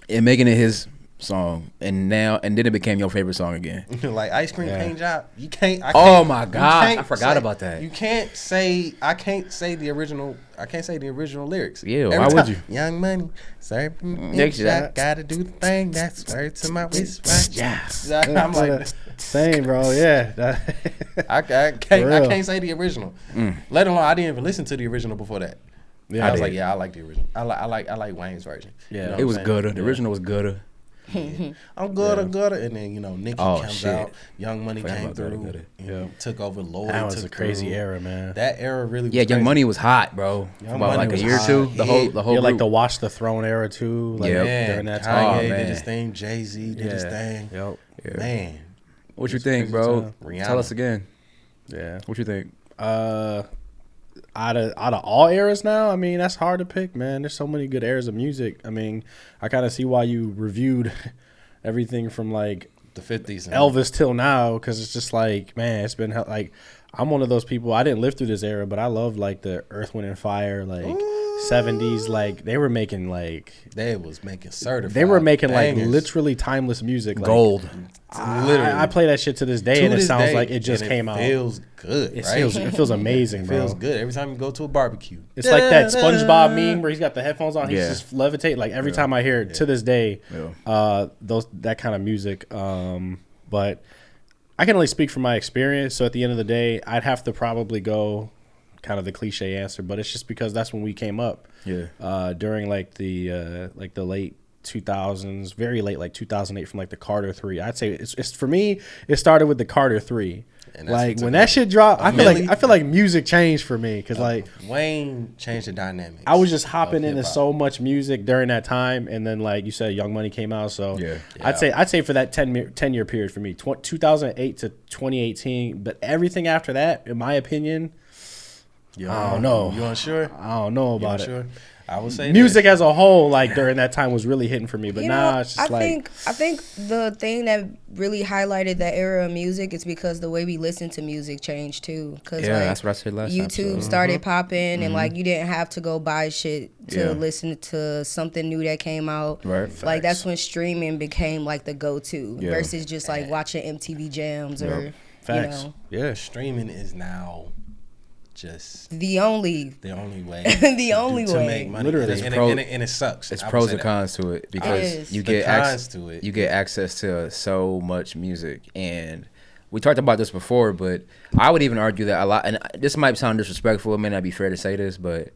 and making it his song, and then it became your favorite song again. like ice cream Yeah. paint job. You can't. Oh my you God, can't I forgot say- about that. You can't say. I can't say the original. I can't say the original lyrics. Yeah, Every why would time, you? Young money, serving Next bitch, I shot. gotta do the thing that's right to my wrist. Yeah. I'm like, Same, bro. Yeah. I can't. For real. I can't say the original. Let alone I didn't even listen to the original before that. Yeah, I was did. like, yeah, I like the original. I like Wayne's version. Yeah. You know It what was I'm good. saying? The Yeah. original was good. I'm good, and then Nicki Oh, comes shit. out, Young Money Forgot came about that, through, Gutta. and Yeah. took over. Lloyd That was took a crazy through. era, man. That era really was Yeah, Young crazy. Money was hot, bro. For Young about Money like a was year or hot. two. The whole Yeah, like group. the Watch the Throne era too. Like Yeah. during that Kanye time. Oh, did man. his thing. Jay-Z did his thing. Yep. Yeah. Man, What you It's a think, crazy bro? time. Rihanna. Tell us again. Yeah. What you think? Out of all eras now, I mean, that's hard to pick, man. There's so many good eras of music. I mean, I kind of see why you reviewed everything from like the 50s. And Elvis till now, because it's just like, man, it's been like, I'm one of those people. I didn't live through this era, but I love like the Earth, Wind and Fire, like 70s. Like they were making like They was making certified. they were making like bangers. literally timeless music. Like, Gold. Literally. I play that shit to this day, To and it this sounds day, like it just and came out. Feels good, It right? feels amazing, It bro. feels good every time you go to a barbecue. It's like that SpongeBob meme where he's got the headphones on. He's Yeah. just levitate. Like every time I hear it to this day, Yeah. that kind of music. But I can only speak from my experience. So at the end of the day, I'd have to probably go kind of the cliche answer, but it's just because that's when we came up. Yeah. During like the late 2000s, very late, like 2008, from like the Carter 3. I'd say it's for me. It started with the Carter 3. Like when that shit dropped, I feel like music changed for me because like Wayne changed the dynamic. I was just hopping into so much music during that time, and then like you said, Young Money came out. So I'd say for that 10-year period for me, 2008 to 2018. But everything after that, in my opinion, I don't know. You unsure? I don't know about it. Sure? I would say music as a whole, like during that time, was really hitting for me. But now it's just I think the thing that really highlighted that era of music is because the way we listen to music changed too. Cause that's what I said last YouTube started popping, and like you didn't have to go buy shit to listen to something new that came out. Right. Like that's when streaming became like the go-to versus just like watching MTV Jams or Facts. Streaming is now just the only way the only to way make money. Literally. And it sucks. It's pros and cons to it because you get access to so much music. And we talked about this before, but I would even argue that a lot, and this might sound disrespectful, it may not be fair to say this, but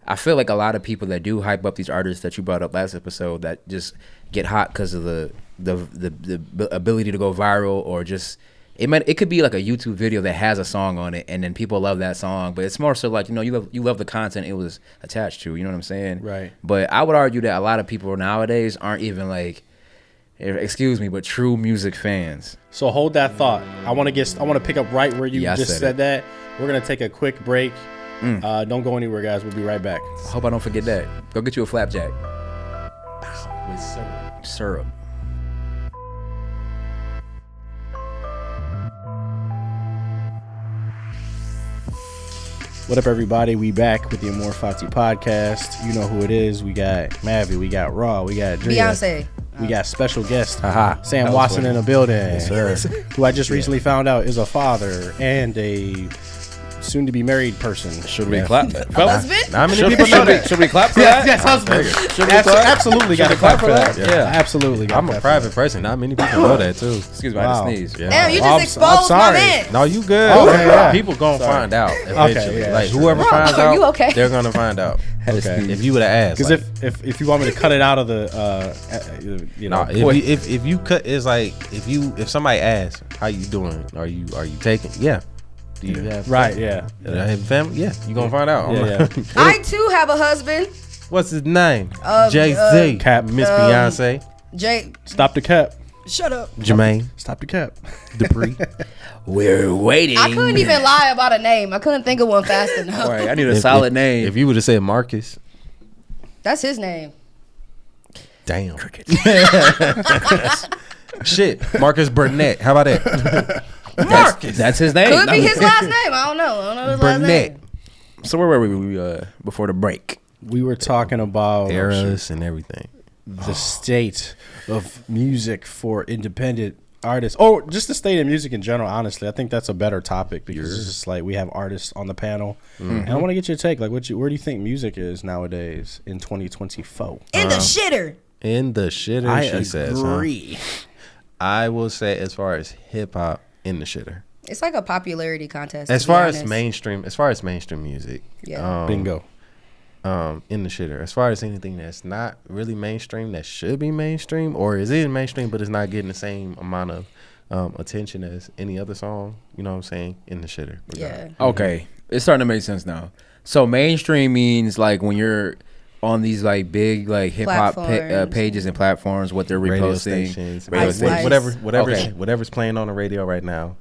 I feel like a lot of people that do hype up these artists that you brought up last episode that just get hot because of the ability to go viral, or just it could be like a YouTube video that has a song on it, and then people love that song, but it's more so like, you love the content it was attached to. You know what I'm saying? Right. But I would argue that a lot of people nowadays aren't even like, excuse me, but true music fans. So hold that thought. I want to pick up right where you just said that. We're gonna take a quick break. Don't go anywhere, guys. We'll be right back. I hope I don't forget that. Go get you a flapjack with syrup. What up, everybody? We back with the Amor Fati podcast. You know who it is. We got Mavi, we got Raw, we got Drea, Beyonce. We got special guest Sam Watson in the building, who I just recently found out is a father and a soon-to-be married person. Should we clap? Husband? How many people know that? Should we clap for that? Yes, husband. Absolutely got to clap for that. Yeah, absolutely. I'm a private person. Not many people know that too. Excuse me, I just sneezed. Yeah. Damn, you just exposed my man. No, you good. People gonna find out eventually. Like whoever finds out, they're gonna find out. Okay. If you would have asked, because if you want me to cut it out of the, if you cut, it's like if somebody asks how you doing, are you taking? Yeah. Do you have right? Yeah. Have family? Yeah. You gonna find out. Yeah. I too have a husband. What's his name? Jay-Z. Cap. Miss Beyonce. Jay. Stop the cap. Shut up. Jermaine. Stop the cap. Dupree. We're waiting. I couldn't even lie about a name. I couldn't think of one fast enough. Right, I need a solid name. If you would have said Marcus. That's his name. Damn. Cricket. Shit. Marcus Burnett. How about that? Marcus. That's his name. Could be his last name. I don't know his last name. So where were we before the break? We were talking about eras and everything. The state of music for independent artists. Oh, just the state of music in general, honestly. I think that's a better topic because it's just like we have artists on the panel. And I want to get your take. Like, where do you think music is nowadays in 2024? In the shitter. In the shitter, I agree. Says, I will say as far as hip hop, in the shitter. It's like a popularity contest. As far as mainstream music. Yeah. Bingo. In the shitter. As far as anything that's not really mainstream that should be mainstream, or is it mainstream but it's not getting the same amount of attention as any other song, you know what I'm saying? In the shitter. Yeah. Okay. It's starting to make sense now. So mainstream means like when you're on these like big like hip hop pages and platforms, what they're reposting, radio stations, whatever's playing on the radio right now.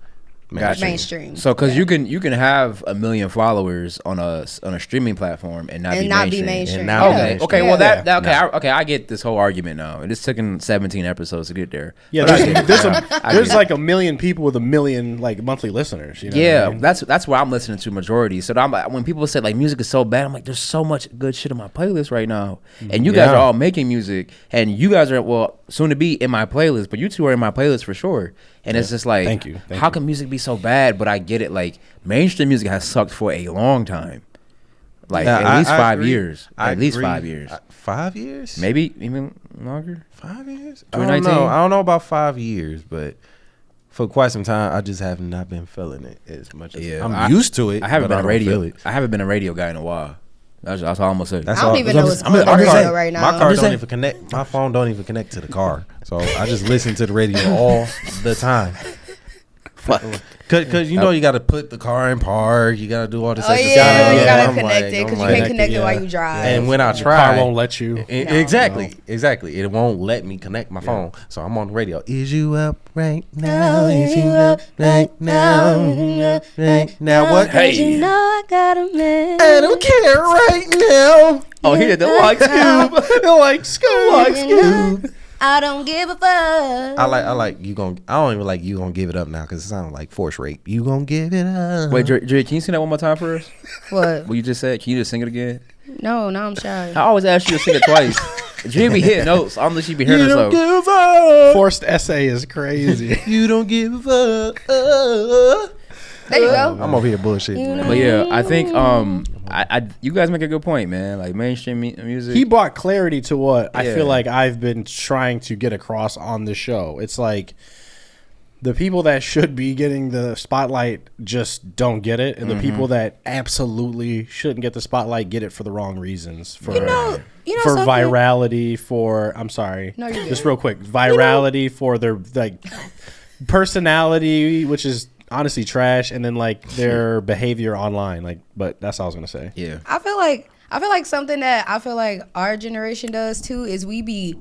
Mainstream. So because you can have 1 million followers on a streaming platform and not be mainstream. Okay. Well, I get this whole argument now. It's taken 17 episodes to get there. Yeah, there's like 1 million people with 1 million like monthly listeners. You know what I mean? that's where I'm listening to majority. So I'm like, when people say like music is so bad, I'm like, there's so much good shit on my playlist right now, and you guys are all making music, and you guys are soon to be in my playlist, but you two are in my playlist for sure. And it's just like, thank you. How can music be so bad? But I get it. Like mainstream music has sucked for a long time, like at least 5 years. At least 5 years. 5 years? Maybe even longer. 5 years? I don't know about 5 years, but for quite some time, I just have not been feeling it as much. I'm used to it. I haven't been a radio guy in a while. That's all I'm gonna say. I don't even know what's on the radio right now. My car don't even connect. My phone don't even connect to the car, so I just listen to the radio all the time. Cause you know you got to put the car in park. You got to do all this. Oh yeah, you gotta connect it because you can't connect it while you drive. And when I the try, car won't let you. Exactly. It won't let me connect my phone. So I'm on the radio. Is you up right now? Is you up right now? Right now? What? Hey, you know I got a man. I don't care right now. Oh, he did the like Scoob. The like Scoob. I don't give a fuck. I like you gonna. I don't even like you gonna give it up now because it sounds like force rape. You gonna give it up? Wait, Dre, can you sing that one more time for us? What? What you just said? Can you just sing it again? No, I'm shy. I always ask you to sing it twice. Dre be hitting notes. I'm she be hearing You don't herself. give up. Forced essay is crazy. You don't give up. There you go. I'm over here bullshitting. But yeah, I think you guys make a good point, man. Like mainstream music. He brought clarity to what I Yeah. feel like I've been trying to get across on the show. It's like the people that should be getting the spotlight just don't get it, and the people that absolutely shouldn't get the spotlight get it for the wrong reasons. For You know for something? virality, for I'm sorry, No, you're just good. real quick, virality for their like personality, which is honestly trash, and then like their behavior online. Like, but that's all I was gonna say. yeah. I feel like something that I feel like our generation does too is we be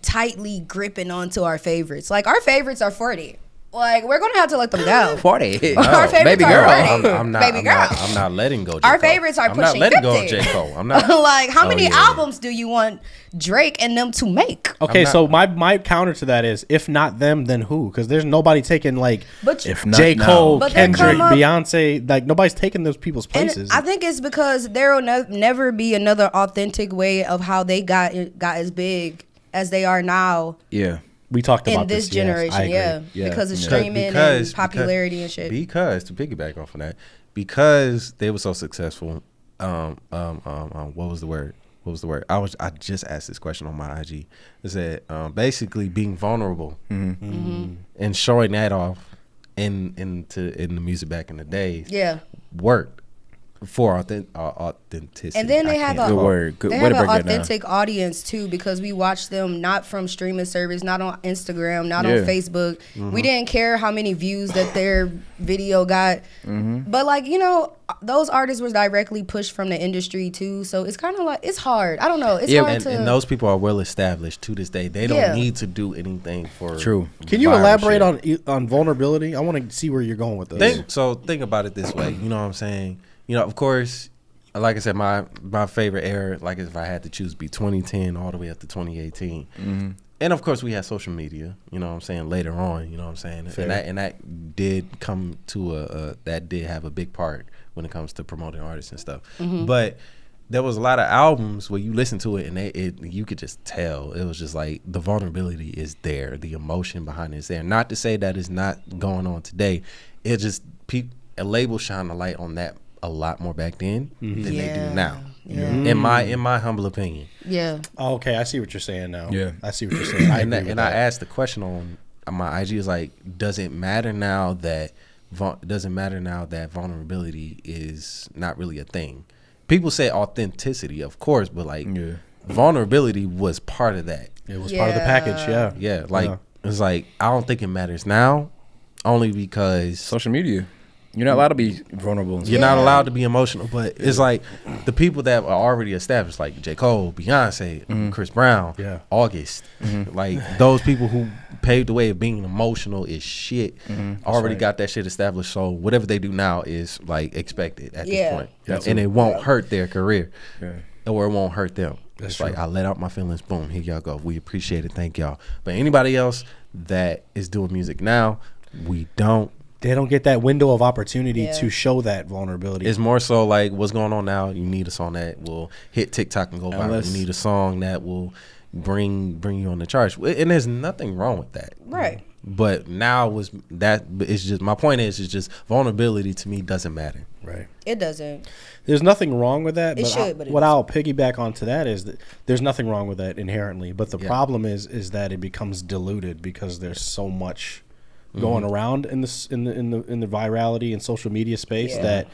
tightly gripping onto our favorites. Like our favorites are 40. Like we're gonna have to let them go. 40. Our favorites baby are girl. 40. I'm not. Baby I'm girl. not. I'm not letting go. J. Our Cole. favorites are I'm pushing not letting go 50. of J. Cole. I'm not. Like how many yeah. albums do you want Drake and them to make? Okay, not- so my counter to that is if not them, then who? Because there's nobody taking like But If not J. now. Cole, But they Kendrick, come up- Beyonce. Like nobody's taking those people's and places. I think it's because there will never be another authentic way of how they got as big as they are now Yeah. we talked about in this yes, generation. I agree. Yeah, because of Because- streaming because- and popularity and shit. Because to piggyback off of that, because they were so successful. What was the word? What was the word? I just asked this question on my IG. It said basically being vulnerable and showing that off in the music back in the day Yeah. worked for authenticity. And then they I have can't a Good word. Good they way have to an break that down. authentic audience too because we watch them not from streaming service, not on Instagram, not Yeah. on Facebook. We didn't care how many views that their video got, but like those artists were directly pushed from the industry too. So it's kind of like it's hard. I don't know. It's hard to. and those people are well established to this day. They don't Yeah. need to do anything for True. Can you viral elaborate shit. on vulnerability? I want to see where you're going with this. Think about it this way. You know what I'm saying? Of course, like I said, my favorite era, like if I had to choose, be 2010 all the way up to 2018. And of course, we had social media. You know what I'm saying? Later on, you know what I'm saying? Fair. And that did come to that did have a big part when it comes to promoting artists and stuff. But there was a lot of albums where you listen to it and you could just tell it was just like the vulnerability is there, the emotion behind it is there. Not to say that it's not going on today. It just a label shine a light on that a lot more back then than they do now. Yeah. In my humble opinion. Yeah. Oh, okay, I see what you're saying now. Yeah. I see what you're saying. I agree with I that. asked the question on my IG is like, does it matter now that vulnerability is not really a thing? People say authenticity, of course, but like vulnerability was part of that. It was part of the package. Yeah. Yeah, like it's like I don't think it matters now, only because Social media. You're not allowed to be vulnerable. And you're not allowed to be emotional. But it's like the people that are already established, like J. Cole, Beyonce, Chris Brown, August, like those people who paved the way of being emotional as shit, already got that shit established. So whatever they do now is like expected at this point, and it won't hurt their career, or it won't hurt them. It's like I let out my feelings. Boom, here y'all go. We appreciate it. Thank y'all. But anybody else that is doing music now, we don't. They don't get that window of opportunity to show that vulnerability. It's more so like what's going on now. You need a song that will hit TikTok and go viral. You need a song that will bring you on the charts, and there's nothing wrong with that. Right. But now it's just my point is it's just vulnerability to me doesn't matter. Right. It doesn't. There's nothing wrong with that. It should, but it what doesn't. I'll piggyback onto that is that there's nothing wrong with that inherently. But the problem is that it becomes diluted because there's so much going around in the virality and social media space that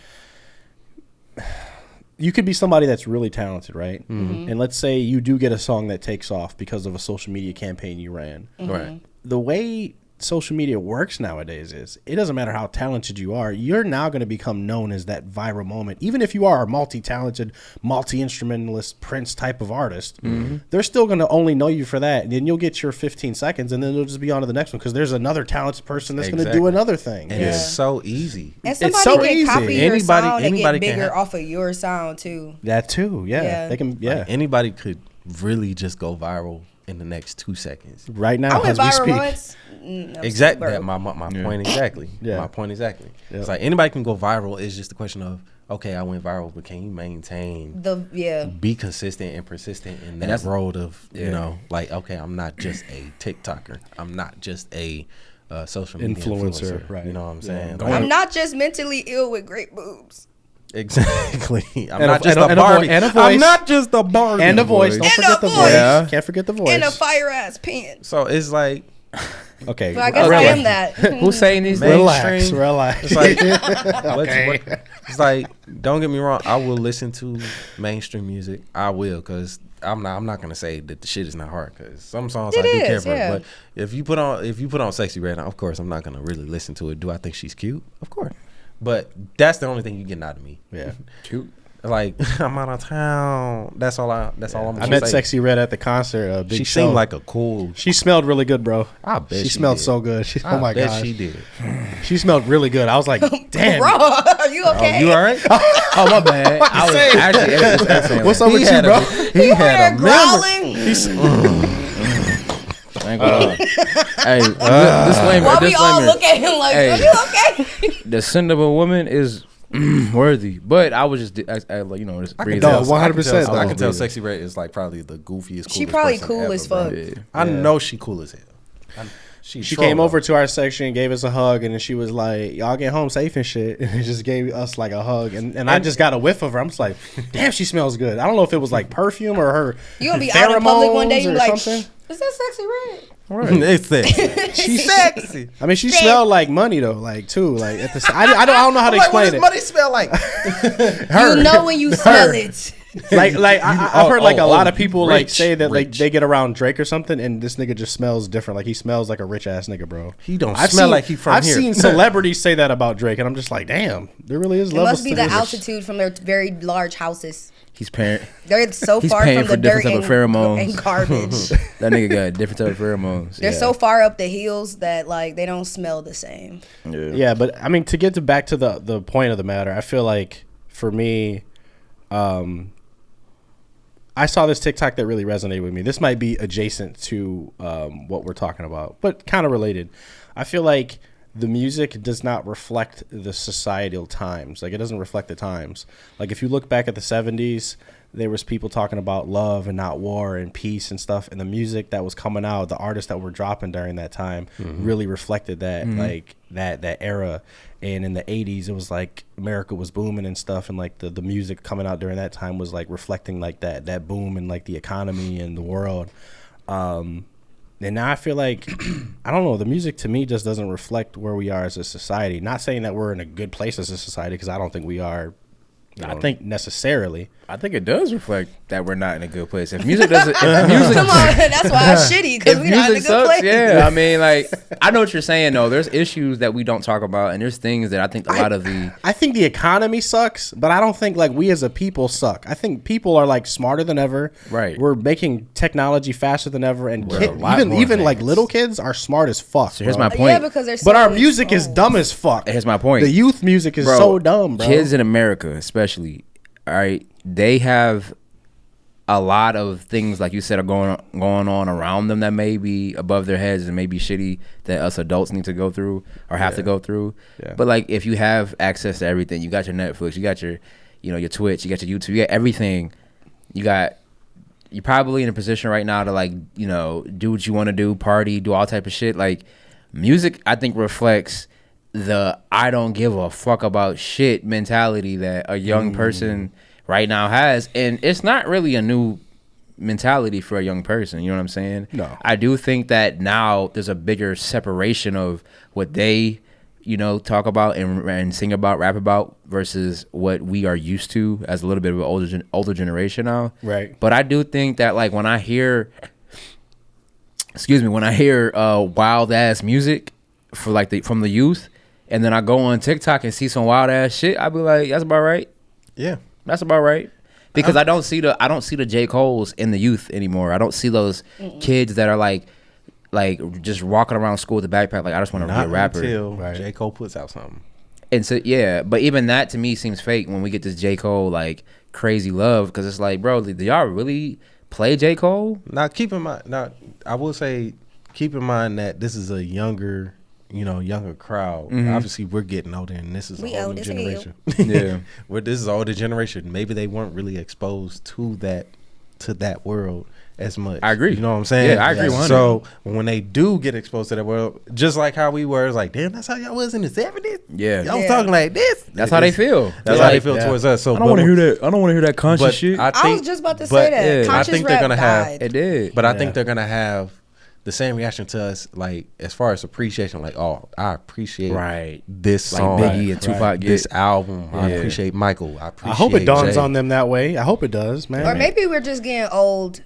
you could be somebody that's really talented, right? Mm-hmm. And let's say you do get a song that takes off because of a social media campaign you ran. Right. The way social media works nowadays is it doesn't matter how talented you are, you're now going to become known as that viral moment. Even if you are a multi-talented, multi-instrumentalist, Prince type of artist, they're still going to only know you for that. And then you'll get your 15 seconds and then you'll just be on to the next one because there's another talented person that's going to do another thing. And it's so easy. And somebody It's so can easy. copy your sound and Anybody get can bigger off of your sound too. That too, yeah. They can, Like, anybody could really just go viral in the next 2 seconds. Right now, I went as we viral speak. once. Exactly. That my point exactly. Yeah. My point exactly. Yeah. It's like anybody can go viral. It's just a question of, okay, I went viral, but can you maintain, be consistent and persistent in that road of, you know, like, okay, I'm not just a TikToker. I'm not just a social media influencer. Right. You know what I'm saying? Yeah. Like, I'm not just mentally ill with great boobs. exactly. I'm And not a- just and a a Barbie. and a I'm voice. not just a Barbie. And a voice. Don't And forget a the voice. voice. Yeah. Can't forget the voice. And a fire ass pen. So it's like, Okay. So I guess I am that. Who's saying these Man. things? Relax. mainstream. Relax. it's like, Okay. it's like, don't get me wrong. I will listen to mainstream music. I will, because I'm not gonna say that the shit is not hard, because some songs I do care is, for. yeah. But if you put on Sexy Red, of course I'm not gonna really listen to it. Do I think she's cute? Of course. But that's the only thing you get out of me. Yeah. Cute. Like, I'm out of town. That's all I'm I gonna met say. Sexy Red at the concert. Big She show. seemed like a cool. She smelled really good, bro. I bet she she smelled did. so good. I Oh my bet god, she did. she smelled really good. I was like, damn. Bro, are you okay? You all right? Oh, my bad. I was actually editing this episode. What's up with you, bro? He You had a were growling. Thank God. Hey, disclaimer. Why we all disclaimer. look at him like, Hey. are you okay? The sin of a woman is worthy, but I was just, you know, just breathe tell. out. 100%. I can tell breathing. Sexy Red is like probably the goofiest. She coolest probably person cool ever, as bro. fuck. Yeah. I know she cool as hell. She Came over to our section and gave us a hug, and then she was like, "Y'all get home safe and shit." And just gave us like a hug, and I just got a whiff of her. I'm just like, "Damn, she smells good." I don't know if it was like perfume or her. You gonna be out in public one day, pheromones you or like, something. is that Sexy Red? It's sexy. She's sexy. I mean, she smelled like money though, like too. Like at the, I don't know how to Like, what explain does it. money smell like? You know when you smell it. Like I've heard like a lot of people like rich, say that like rich. they get around Drake or something, and this nigga just smells different. Like he smells like a rich ass nigga, bro. He don't smell like he from I've here. seen celebrities say that about Drake, and I'm just like, damn, there really is It levels must be to the this. altitude from their very large houses. He's paying. They're so He's far paying from for the dirt different and, type of pheromones. and garbage. That nigga got different type of pheromones. They're so far up the hills that like they don't smell the same. Yeah, but I mean, to get back to the point of the matter, I feel like for me, I saw this TikTok that really resonated with me. This might be adjacent to what we're talking about, but kind of related. I feel like the music does not reflect the societal times. Like, it doesn't reflect the times. Like, if you look back at the 70s, there was people talking about love and not war and peace and stuff. And the music that was coming out, the artists that were dropping during that time really reflected that, like that era. And in the 80s, it was like America was booming and stuff. And like the music coming out during that time was like reflecting like that boom and like the economy and the world. And now I feel like, I don't know, the music to me just doesn't reflect where we are as a society. Not saying that we're in a good place as a society, because I don't think we are. I think necessarily. I think it does reflect that we're not in a good place. If music doesn't, if music, Come on, that's why it's shitty because if we're not in a music good sucks, place. yeah. I mean, like, I know what you're saying though. There's issues that we don't talk about, and there's things that I think a lot of the I think the economy sucks, but I don't think like we as a people suck. I think people are like smarter than ever. Right. We're making technology faster than ever, and We're a lot even more like advanced. little kids are smart as fuck. So here's bro. my point. Yeah, because they're so But our music is exposed. dumb as fuck. Here's my point. The youth music is Bro, so dumb, bro. Kids in America, especially, all right, they have a lot of things, like you said, are going on around them that may be above their heads and may be shitty that us adults need to go through or have to go through. Yeah. But like, if you have access to everything, you got your Netflix, you got your, you know, your Twitch, you got your YouTube, you got everything. You're probably in a position right now to like, you know, do what you want to do, party, do all type of shit. Like, music, I think, reflects the I don't give a fuck about shit mentality that a young person right now has. And it's not really a new mentality for a young person, you know what I'm saying? No. I do think that now there's a bigger separation of what they you know, talk about and sing about, rap about, versus what we are used to as a little bit of an older generation now. Right. But I do think that, like, when I hear wild ass music for like from the youth, and then I go on TikTok and see some wild ass shit, I be like, that's about right. Yeah, that's about right. Because I don't see the J. Coles in the youth anymore. I don't see those kids that are like just walking around school with a backpack. Like, I just want to be a rapper. Until J. Cole puts out something. And so, yeah, but even that to me seems fake when we get this J. Cole like crazy love, because it's like, bro, do y'all really play J. Cole? Now, keep in mind. Now, I will say, keep in mind that this is a younger crowd. Obviously, we're getting older, and this is a whole new generation. Yeah, this is an older generation. Maybe they weren't really exposed to that world as much. I agree. You know what I'm saying? Yeah, I agree. 100. So when they do get exposed to that world, just like how we were, it's like, damn, that's how y'all was in the 70s. Yeah, y'all was talking like this. That's how they feel. That's how they feel towards us. So I don't want to hear that. I don't want to hear that conscious shit. I was just about to say that. Yeah, I think they're gonna have it did, but I think they're gonna have the same reaction to us, like as far as appreciation, like, oh, I appreciate this song, like Biggie and Tupac, this album. I appreciate Michael. I hope it dawns Jay. on them that way. I hope it does, man. Or maybe we're just getting old.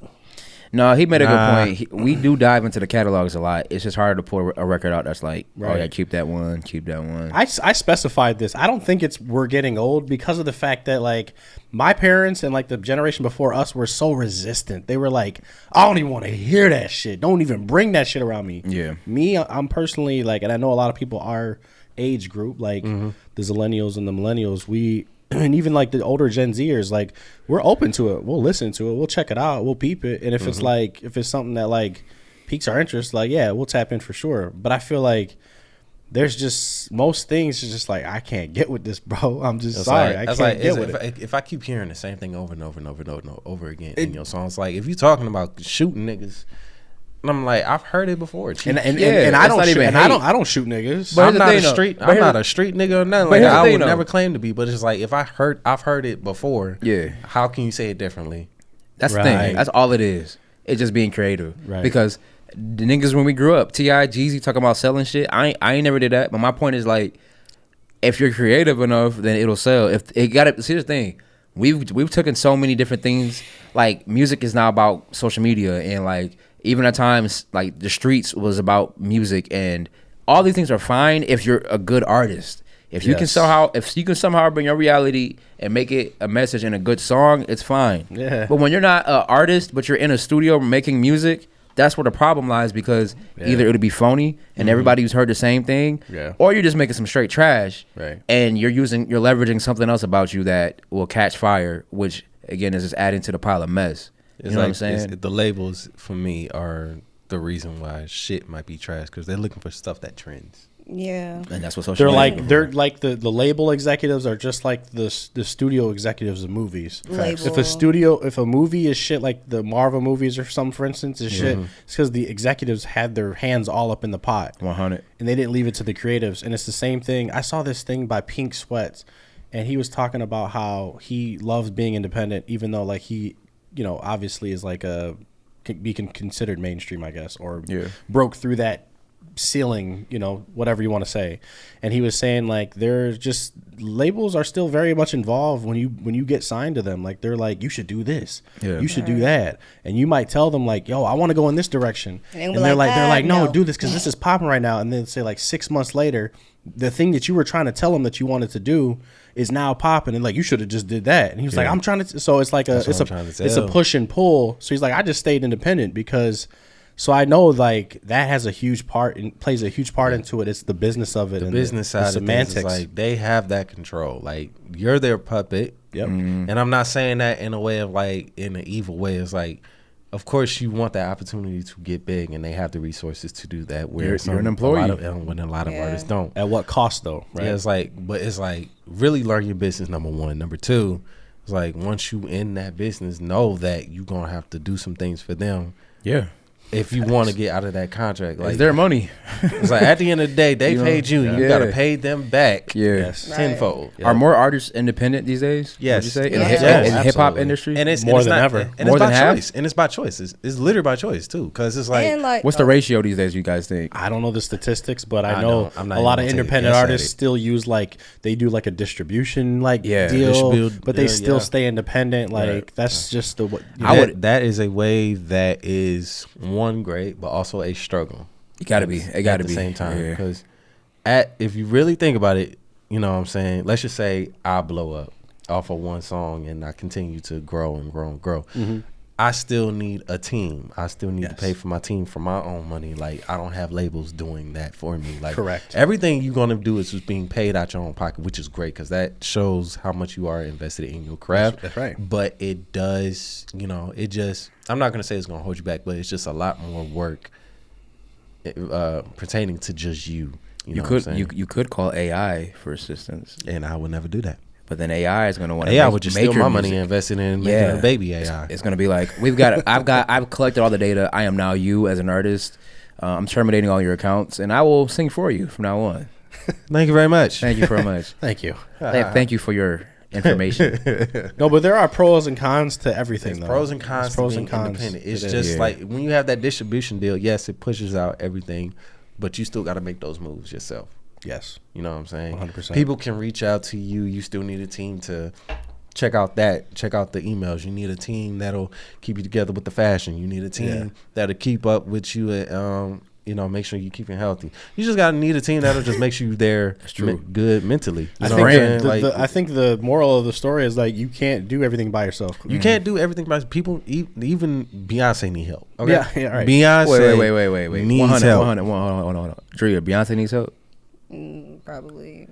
No, he made a good point. We do dive into the catalogs a lot. It's just hard to pull a record out that's like, oh yeah, keep that one, keep that one. I specified this. I don't think we're getting old because of the fact that, like, my parents and like the generation before us were so resistant. They were like, I don't even want to hear that shit. Don't even bring that shit around me. Yeah. Me, I'm personally like, and I know a lot of people our age group, like the Zillennials and the Millennials, and even like the older Gen Zers, like, we're open to it. We'll listen to it. We'll check it out. We'll peep it. And if it's like, if it's something that like piques our interest, like, yeah, we'll tap in for sure. But I feel like there's just most things is just like, I can't get with this, bro. I'm just sorry. I can't get with it. If I keep hearing the same thing over and over and over and over and over again in your songs, like if you're talking about shooting niggas, and I'm like, I've heard it before. And I don't shoot, and I don't shoot niggas. But I'm not a street nigga or nothing. Like, I would never claim to be, but it's like, if I've heard it before. Yeah. How can you say it differently? That's the thing. That's all it is. It's just being creative. Right. Because the niggas when we grew up, T.I., Jeezy talking about selling shit. I ain't never did that. But my point is, like, if you're creative enough, then it'll sell. If it got to see the thing. We've taken so many different things. Like, music is now about social media, and like, even at times, like, the streets was about music, and all these things are fine if you're a good artist. If you can somehow bring your reality and make it a message in a good song, it's fine. Yeah. But when you're not an artist, but you're in a studio making music, that's where the problem lies, because either it'll be phony and everybody who's heard the same thing, or you're just making some straight trash, and you're leveraging something else about you that will catch fire, which again is just adding to the pile of mess. You know what I'm saying? The labels for me are the reason why shit might be trash, because they're looking for stuff that trends. Yeah, and that's what social they're like the label executives are just like the studio executives of movies. If a movie is shit like the Marvel movies or something, for instance, is shit, it's because the executives had their hands all up in the pot, 100, and they didn't leave it to the creatives. And it's the same thing. I saw this thing by Pink Sweats, and he was talking about how he loves being independent, even though like he, obviously is like can be considered mainstream, I guess, or broke through that ceiling, whatever you want to say. And he was saying like there's just labels are still very much involved when you get signed to them. Like they're like, you should do this, you should do that, and you might tell them like, yo, I want to go in this direction, and they're like no, do this because this is popping right now. And then say like 6 months later, the thing that you were trying to tell them that you wanted to do is now popping, and like, you should have just did that. And he was like, I'm trying to. So it's like it's a push and pull. So he's like, I just stayed independent because. So I know like that has a huge part and plays a huge part into it. It's the business of it. The and business side the semantics. Of things is like they have that control. Like you're their puppet. Yep. And I'm not saying that in a way of like in an evil way. It's like, of course you want that opportunity to get big, and they have the resources to do that. Where you're an employee, when a lot of artists don't. At what cost though? Right. Yeah, it's like really learn your business. Number one. Number two, it's like once you in that business, know that you're gonna have to do some things for them. Yeah. if you want to get out of that contract, like It's their money. it's like at the end of the day, they You know? paid you. You Yeah. gotta pay them back. Yeah. Yes. Tenfold. Yeah. Are more artists independent these days? Yes. Would you say in Yes. the Yes, hip hop absolutely. industry? And it's More it's than not, ever. And More it's by than half? choice. And it's by choice. It's literally by choice too, because it's like And like, What's the ratio these days? You guys think? I don't know the statistics, but I I know don't. I'm not a lot even of gonna take a independent guess at artists it. still use like they do like a distribution like Yeah, deal, distribute- but they yeah, still yeah. stay independent. Like Right. that's just the what you I know, would- that is a way that is one great, but also a struggle. It gotta be. It gotta at be. the same time Yeah. because if you really think about it, you know what I'm saying. Let's just say I blow up off of one song and I continue to grow and grow and grow. I still need a team. I still need to Yes. pay for my team from my own money. Like I don't have labels doing that for me. Like Correct. everything you're gonna do is just being paid out your own pocket, which is great because that shows how much you are invested in your craft. That's right. But it does, you know, it just. I'm not gonna say it's gonna hold you back, but it's just a lot more work pertaining to just you. You know what I'm could saying? you could call AI for assistance, And I would never do that. but then AI is gonna want to AI would just steal your my money music. and invest it in making Yeah. a baby AI. It's gonna be like I've collected all the data. I am now you as an artist. I'm terminating all your accounts, and I will sing for you from now on. Thank you very much. Thank you very much. Thank you. Thank you for your information. No, but there are pros and cons to everything. There's though. pros and cons There's to being independent. It's It is. just Yeah. like when you have that distribution deal, yes, it pushes out everything, but you still got to make those moves yourself. Yes. You know what I'm saying? 100%. People can reach out to you. You still need a team to check out the emails. You need a team that'll keep you together with the fashion. You need a team Yeah. that'll keep up with you and you know, make sure you keep it healthy. You just gotta need a team that'll just make sure you there true. good mentally. You I know think, what I'm saying? Like, I think the moral of the story is like you can't do everything by yourself. you can't do everything by people. Even Beyonce need help. Okay? Yeah, right. Beyonce. Wait. needs 100, help. 100. Drea, Beyonce needs help probably.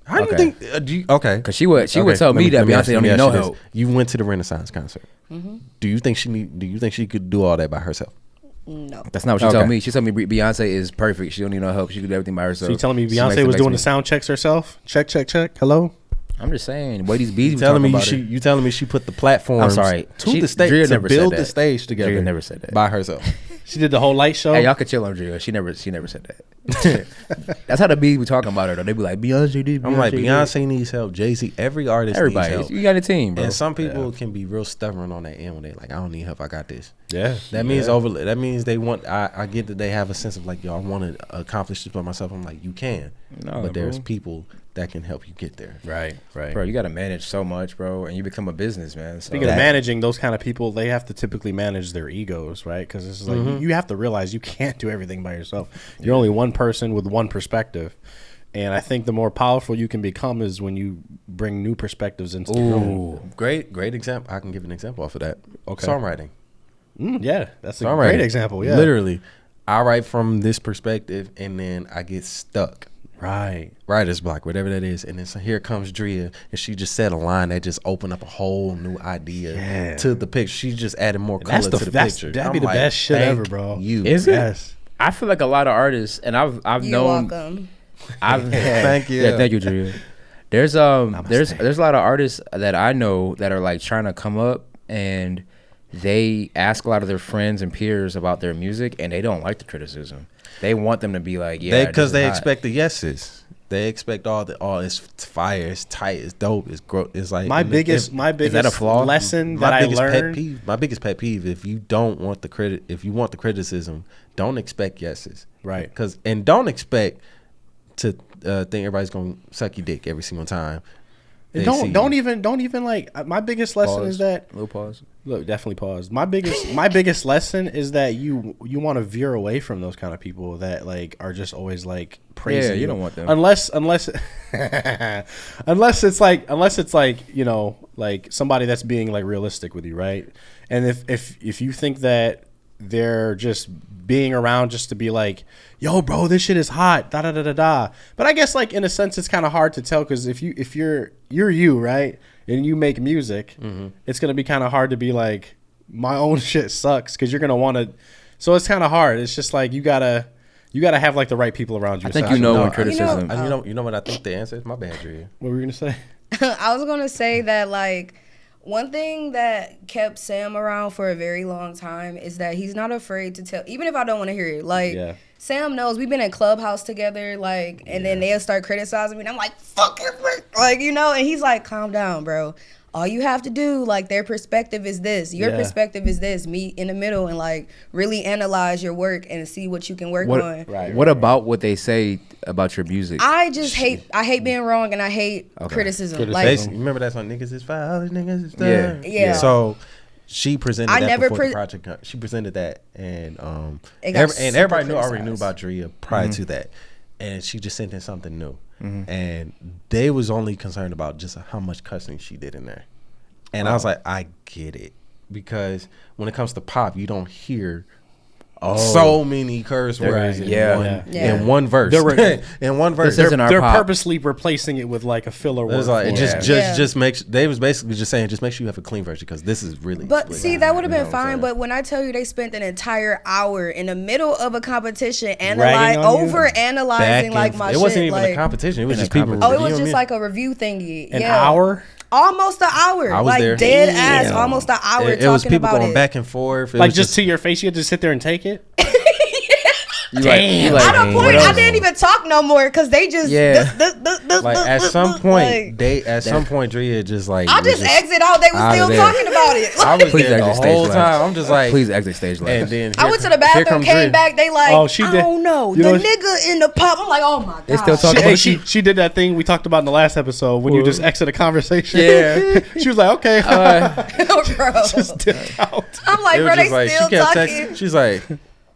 How do you Okay. think? Do you, okay. because she would Okay, tell me that let Beyonce ask you- don't let me need ask no you this. help. You went to the Renaissance concert. Do you think she could do all that by herself? No. That's not what she Okay. told me. She told me Beyonce is perfect. She don't need no help. She could do everything by herself. So you telling me She makes Beyonce was doing the me- sound checks herself? Check. Hello. I'm just saying. Way these bees You be telling talking me about her. you telling me she put the platform? I'm sorry. To the stage Drea to never said build that. the stage together. Drea never said that. by herself. She did the whole light show. Hey, y'all could chill on Drea. She never said that. That's how the bees be talking about her though. They be like Beyonce did. I'm like did. Beyonce needs help. Jay-Z, every artist Everybody, needs help. you got a team, bro. And some people can be real stubborn on that end when they like, I don't need help. I got this. Yeah. That means That means they want. I get that they have a sense of like, yo, I want to accomplish this by myself. I'm like, you can, No, but there's bro. people that can help you get there. Right. Bro, you got to manage so much, bro, and you become a business, man. So Speaking of managing those kind of people, they have to typically manage their egos, right? Because it's like you have to realize you can't do everything by yourself. You're only one person with one perspective, and I think the more powerful you can become is when you bring new perspectives into the room. Great example. I can give an example off of that. Okay. Songwriting. Yeah, that's a Songwriting. great example. Yeah, Literally, I write from this perspective, and then I get stuck. Right. Writer's block, whatever that is, and then so here comes Drea, and she just said a line that just opened up a whole new idea to the picture. She just added more color to the picture. That'd be I'm the like, best shit thank ever, bro. You Is it? Yes. I feel like a lot of artists, and I've You're known. welcome. Thank you. Yeah, thank you, Drew. There's a lot of artists that I know that are like trying to come up, and they ask a lot of their friends and peers about their music, and they don't like the criticism. They want them to be like, yeah, because they this is hot. expect the yeses. They expect it's fire, it's tight, it's dope, it's it's like My biggest is that a flaw? lesson that my I biggest pet learned. peeve. My biggest pet peeve. If you don't want the credit, if you want the criticism, don't expect yeses. Right. And don't expect to think everybody's gonna suck your dick every single time. And they see don't you. even like my biggest lesson Pause. is that Little pause. look, definitely pause. My biggest lesson is that you want to veer away from those kind of people that like are just always like praising. Yeah, you don't want them. unless it's like you know like somebody that's being like realistic with you, right? And if you think that they're just being around just to be like, yo, bro, this shit is hot, da da da da da. But I guess like in a sense it's kind of hard to tell because if you're you, right, and you make music, it's gonna be kind of hard to be like, my own shit sucks because you're gonna want to. So it's kind of hard. It's just like you gotta have like the right people around you. I think So you know No, when criticism. You know what I think the answer is? My bad, Drea. what were you gonna say? I was gonna say that like One thing that kept Sam around for a very long time is that he's not afraid to tell, even if I don't want to hear it. Like, Sam knows we've been in Clubhouse together, like, and then they'll start criticizing me, and I'm like, fuck it, like, you know, and he's like, calm down, bro. All you have to do, like, their perspective is this. Your perspective is this. Meet in the middle and, like, really analyze your work and see what you can work on. What about what they say about your music? I just hate being wrong, and I hate criticism. Like, remember that song, niggas is foul, niggas is done. Yeah. So she presented that before the project. She presented that, and everybody already knew about Drea prior to that, and she just sent in something new. And they was only concerned about just how much cussing she did in there. And I was like, I get it. Because when it comes to pop, you don't hear so many curse words in one verse. In one verse. They're purposely replacing it with like a filler word. It's like, just makes, they was basically just saying, just make sure you have a clean version because this is really. But see, that would have been fine. But when I tell you they spent an entire hour in the middle of a competition analyzing like my shit. It wasn't even a competition. It was just people. Oh, it was just like a review thingy. An hour? Almost an hour. I was like there. dead ass, almost an hour It was people going back and forth. Like just to your face, you had to sit there and take it? Damn. At a point, I didn't even talk no more because they just like at some point, Drea just like I just exit out. They were still talking about it. I was there the whole time. I'm just like, please exit stage left. And then I went to the bathroom, came back. They like, I don't know, the nigga in the pub. I'm like, oh my god. They still talking about she did that thing we talked about in the last episode when you just exit a conversation. Yeah, she was like, okay, bro, just dipped out. I'm like, bro, they still talking. She's like,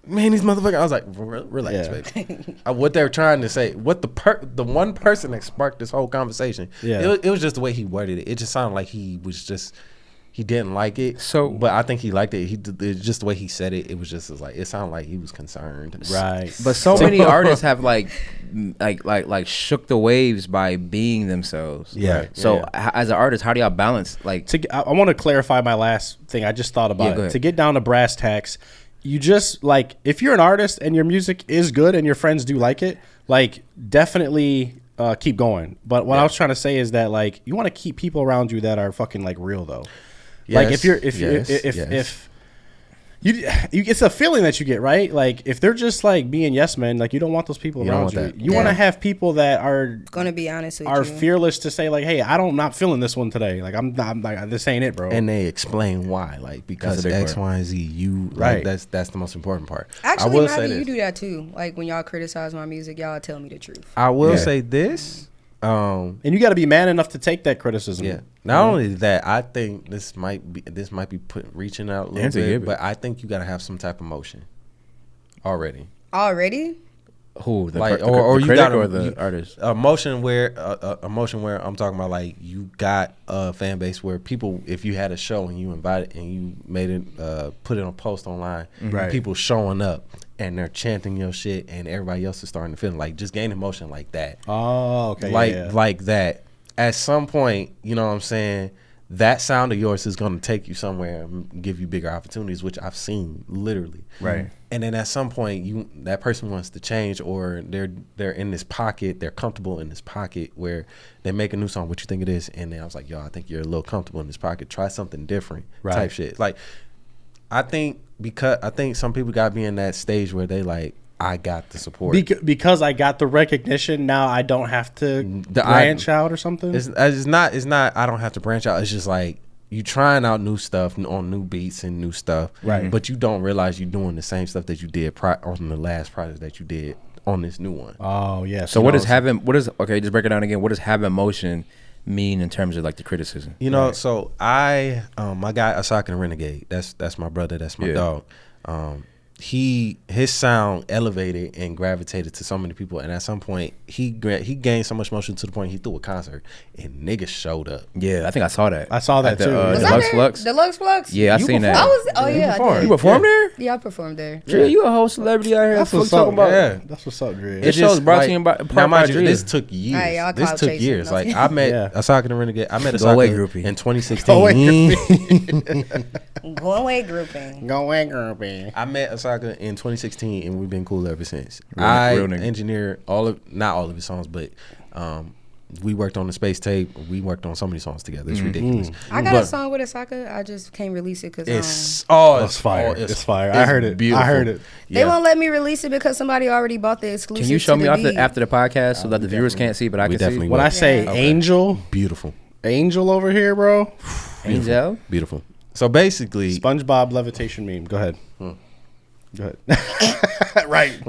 man, these motherfuckers. I was like, relax, baby. What they're trying to say, what the one person that sparked this whole conversation, it was just the way he worded it. It just sounded like he didn't like it. So, but I think he liked it. It's just the way he said it. It was just like it sounded like he was concerned. Right. But so many artists have like shook the waves by being themselves. Yeah. So as an artist, how do y'all balance like? I want to clarify my last thing. I just thought about it. To get down to brass tacks. You just like if you're an artist and your music is good and your friends do like it, like definitely keep going. But what I was trying to say is that like you want to keep people around you that are fucking like real though. Like if it's a feeling that you get, right? Like if they're just like being yes men, like you don't want those people around you. You want to have people that are gonna be honest with you, fearless to say like, hey, I'm not feeling this one today. Like I'm like this ain't it, bro. And they explain why, like because of X, Y, and Z. You right. That's the most important part. Actually, I will say you do that too. Like when y'all criticize my music, y'all tell me the truth. I will say this. And you got to be man enough to take that criticism. Yeah. Not only that, I think this might be reaching out a little bit, but I think you got to have some type of motion already. Already? Who? The you got or the artist? A motion where I'm talking about like you got a fan base where people, if you had a show and you invited and you made it, put it on post online, people showing up. And they're chanting your shit, and everybody else is starting to feel like just gain emotion like that. Oh, okay. Like that. At some point, you know what I'm saying? That sound of yours is going to take you somewhere and give you bigger opportunities, which I've seen literally. Right. And then at some point, that person wants to change, or they're in this pocket, they're comfortable in this pocket where they make a new song. What you think it is? And then I was like, yo, I think you're a little comfortable in this pocket. Try something different, type shit. Like, I think some people got to be in that stage where they like, I got the support. Because I got the recognition, now I don't have to branch out or something? It's not I don't have to branch out. It's just like you trying out new stuff on new beats and new stuff. Right. But you don't realize you're doing the same stuff that you did on the last project that you did on this new one. Oh, yeah. So just break it down again. What does have emotion mean in terms of like the criticism? You know, so my guy Asaka the Renegade, that's my brother, that's my dog. His sound elevated and gravitated to so many people, and at some point he gained so much motion to the point he threw a concert and niggas showed up. Yeah, I think I saw that. I saw that too. Deluxe Flux. Deluxe Flux. Yeah, I seen that. I did. You performed there? Yeah, I performed there. Yeah, you a whole celebrity out here. That's what's up. Yeah, that's what's up, Dre. This show's brought to you by Dre. This took years. Right, this took years. Like I met Asaka the Renegade. I met Asaka in 2016. Go away grouping. I met Asaka in 2016, and we've been cool ever since. Real I engineered not all of his songs, but We worked on the space tape. We worked on so many songs together. It's ridiculous. I got a song with Asaka. I just can't release it because it's fire. It's fire. I heard it. Beautiful. I heard it. they won't let me release it because somebody already bought the exclusive. Can you show to me the after beat. after the podcast so that the viewers can't see, but I We can see? definitely When I say Angel Beautiful. over here, bro. Angel. Beautiful. So basically, SpongeBob levitation meme. Go ahead. Go ahead. right.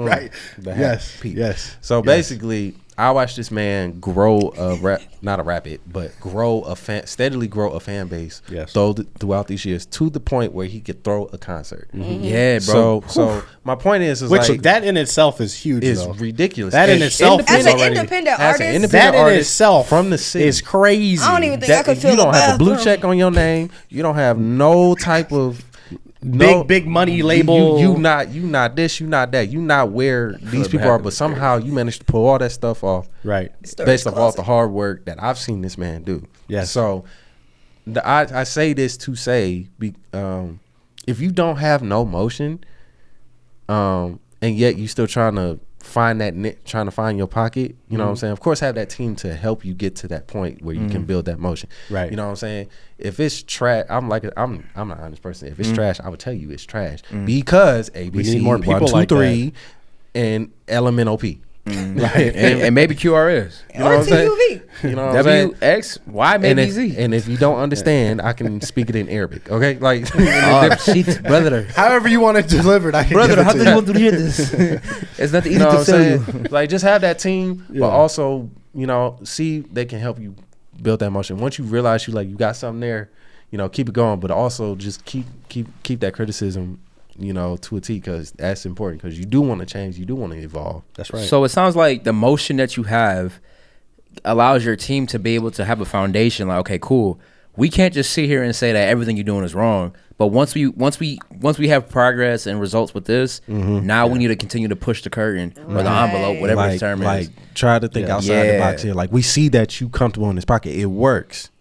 the Yes. Pete. Yes. So Yes. basically, I watched this man grow not a rapid, but steadily grow a fan base. Yes. Throughout these years to the point where he could throw a concert. Yeah, bro. So my point is Which like that in itself is huge. is though. ridiculous. That in And itself as is an already- independent as an artist? independent that in artist itself from the city is crazy. I don't even think I could you fill don't the have a blue bathroom. check on your name. You don't have no type of big money label. You not this. You not that. You not where these people are. But somehow you managed to pull all that stuff off. Right. Based off all the hard work that I've seen this man do. Yes. So I say this to say, if you don't have no motion, and yet you still trying to find your pocket, you know what I'm saying? Of course, have that team to help you get to that point where you can build that motion. Right. You know what I'm saying? If it's trash, I'm an honest person. If it's trash, I would tell you it's trash because ABC, We need more people 1, 2, like 3, and LMNOP. Right. and maybe QRS. You know what I'm saying? TUV. You know what I'm saying? WX, Y, And maybe if, Z. and if you don't understand, I can speak it in Arabic. Okay, like Brother. However you want it delivered, I can give it How to do you. you want to hear this? It's not easy you know to what I'm tell you. saying? Like just have that team, Yeah. but also see they can help you build that motion. Once you realize you got something there, keep it going, but also just keep that criticism, to a T, because that's important, because you do want to change, you do want to evolve. That's right. So it sounds like the motion that you have allows your team to be able to have a foundation. Like, okay, cool. We can't just sit here and say that everything you're doing is wrong. But once we have progress and results with this, now we need to continue to push the curtain or the envelope, whatever the term is. Try to think outside the box here. Like, we see that you comfortable in this pocket. It works.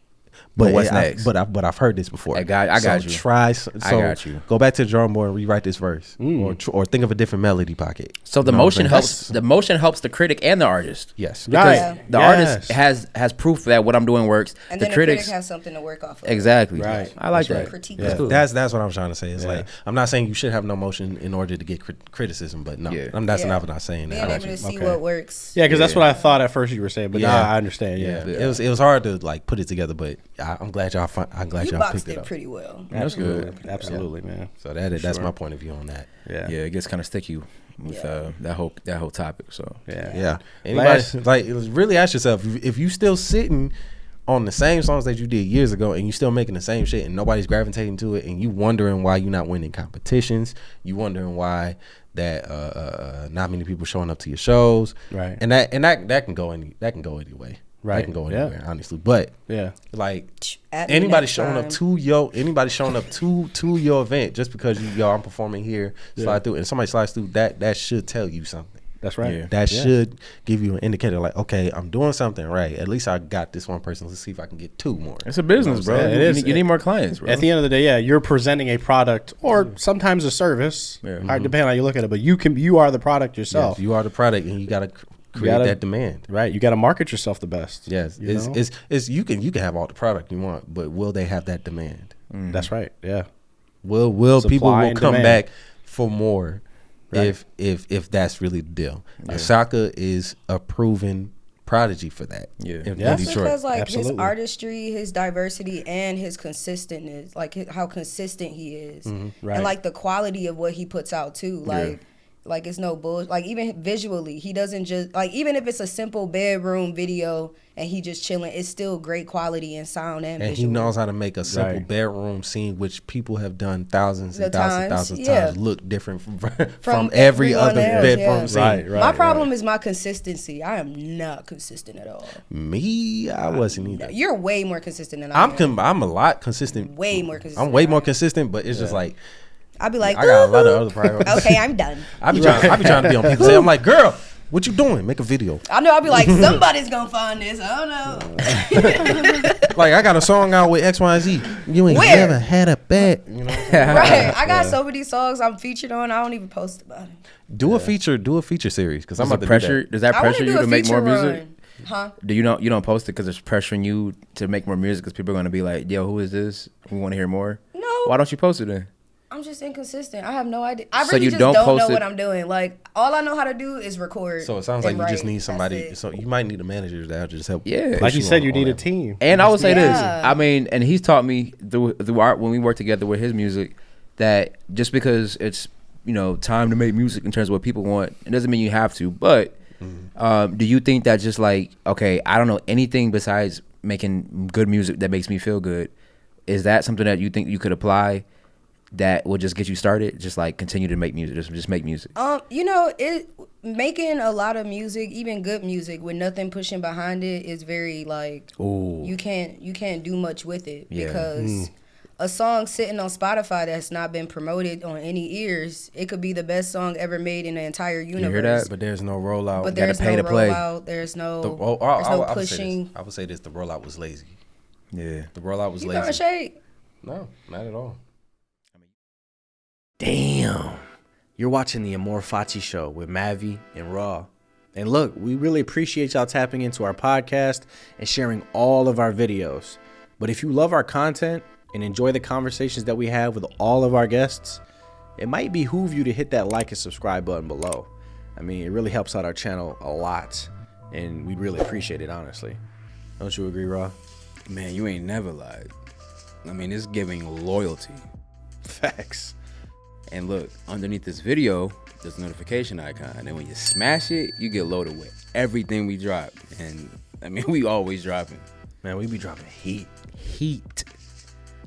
But what's next? But I've heard this before. I got you. Try. I got you. Go back to the drawing board and rewrite this verse, or think of a different melody pocket. So the motion helps. The motion helps the critic and the artist. Yes. Right. Yeah. The artist has proof that what I'm doing works. And the then critics the critic has something to work off of. exactly. Right. I like That's that. Critique. Yeah. cool. That's what I'm trying to say. It's like, I'm not saying you should have no motion in order to get criticism, but no, Yeah. that's Yeah. not what I'm saying. Being That. able to see Okay. what works. Yeah, because that's what I thought at first you were saying, but Yeah. now I understand. Yeah, Yeah. it was hard to put it together, but I'm glad y'all You y'all boxed picked it it up. pretty well. That's good. Absolutely, man. So that's Sure. my point of view on that. Yeah. Yeah, it gets kind of sticky with that whole topic. So Yeah. Yeah. Anybody really ask yourself, if you still sitting on the same songs that you did years ago and you still making the same shit and nobody's gravitating to it, and you wondering why you're not winning competitions, you wondering why that not many people showing up to your shows, Right. And that can go any way. Right. That can go Yeah. anywhere, honestly. But Yeah. like At me anybody next showing time. up to your event just because I'm performing here, slide through, and somebody slides through, that should tell you something. That's right. Yeah. That should give you an indicator, like, okay, I'm doing something right. At least I got this one person. Let's see if I can get two more. it's a business, bro. saying? You, It is. you need more clients, bro. At the end of the day, yeah, you're presenting a product or sometimes a service. Yeah. Depending on how you look at it, but you are the product yourself. Yes, you are the product, and you got to create gotta- that demand. Right. You got to market yourself the best. Yes, You know? it's you can have all the product you want, but will they have that demand? That's right. Yeah. Will Supply people will and come demand. back for more? Right. If that's really the deal. Asaka is a proven prodigy for that. Yeah. in Yeah. That's Detroit. because his Absolutely. artistry, his diversity, and his consistentness, how consistent he is, Right. and the quality of what he puts out too. Like it's no bullshit. Like even visually, he doesn't just even if it's a simple bedroom video and he just chilling, it's still great quality in sound and And visual. he knows how to make a simple Right. bedroom scene, which people have done thousands and The thousands times, times, look different from From every everyone other else, bedroom yeah. scene. Right. Right. My problem is my consistency. I am not consistent at all. Me, I wasn't either. You're way more consistent than I am. I'm a lot consistent. Way more consistent. I'm way more consistent, but it's just like I'd be like, I got a lot of "Ooh, other priorities. okay, I'm done. I be trying to be on people's head. I'm like, girl, what you doing? Make a video. I know. I'll be like, somebody's gonna find this. I don't know. Like, I got a song out with X, Y, and Z. You ain't Where? never had a bet. You know, Right. I got so many songs I'm featured on. I don't even post about it. do a feature series because I'm Does about to do pressure? that. Does that I want pressure to do you a to make feature more music? run. Huh? Do you don't post it because it's pressuring you to make more music because people are going to be like, yo, who is this? We want to hear more. No. Why don't you post it then? I'm just inconsistent. I have no idea. I So really you just don't don't post know it- what I'm doing. Like, all I know how to do is record. So it sounds like and you just write. need That's somebody. it. So you might need a manager that just help. Yeah. push Like you said, on- you on need a that. team. And I would say this. Yeah. I mean, and he's taught me through art when we work together with his music that just because it's, time to make music in terms of what people want, it doesn't mean you have to. But do you think that just like, okay, I don't know anything besides making good music that makes me feel good? Is that something that you think you could apply that will just get you started? Just like continue to make music, just make music. Making a lot of music, even good music, with nothing pushing behind it is very like Ooh. you can't do much with it Yeah. because a song sitting on Spotify that's not been promoted on any ears, it could be the best song ever made in the entire universe. hear that? But there's no rollout. But gotta there's pay no to play. rollout. There's no The- there's no I would say pushing. this. I would say this: the rollout was lazy. Yeah. The rollout was You throwing lazy. shade? No, not at all. Damn. You're watching the Amor Fati show with Mavi and Raw. And look, we really appreciate y'all tapping into our podcast and sharing all of our videos. But if you love our content and enjoy the conversations that we have with all of our guests, it might behoove you to hit that like and subscribe button below. I mean, it really helps out our channel a lot, and we'd really appreciate it, honestly. Don't you agree, Raw? Man, you ain't never lied. I mean, it's giving loyalty. Facts. And look, underneath this video, there's a notification icon. And when you smash it, you get loaded with everything we drop. And I mean, we always dropping Man, we be dropping heat. heat.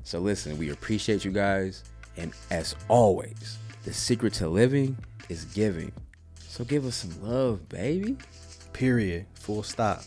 So listen, we appreciate you guys. And as always, the secret to living is giving. So give us some love, baby. Period. Full stop.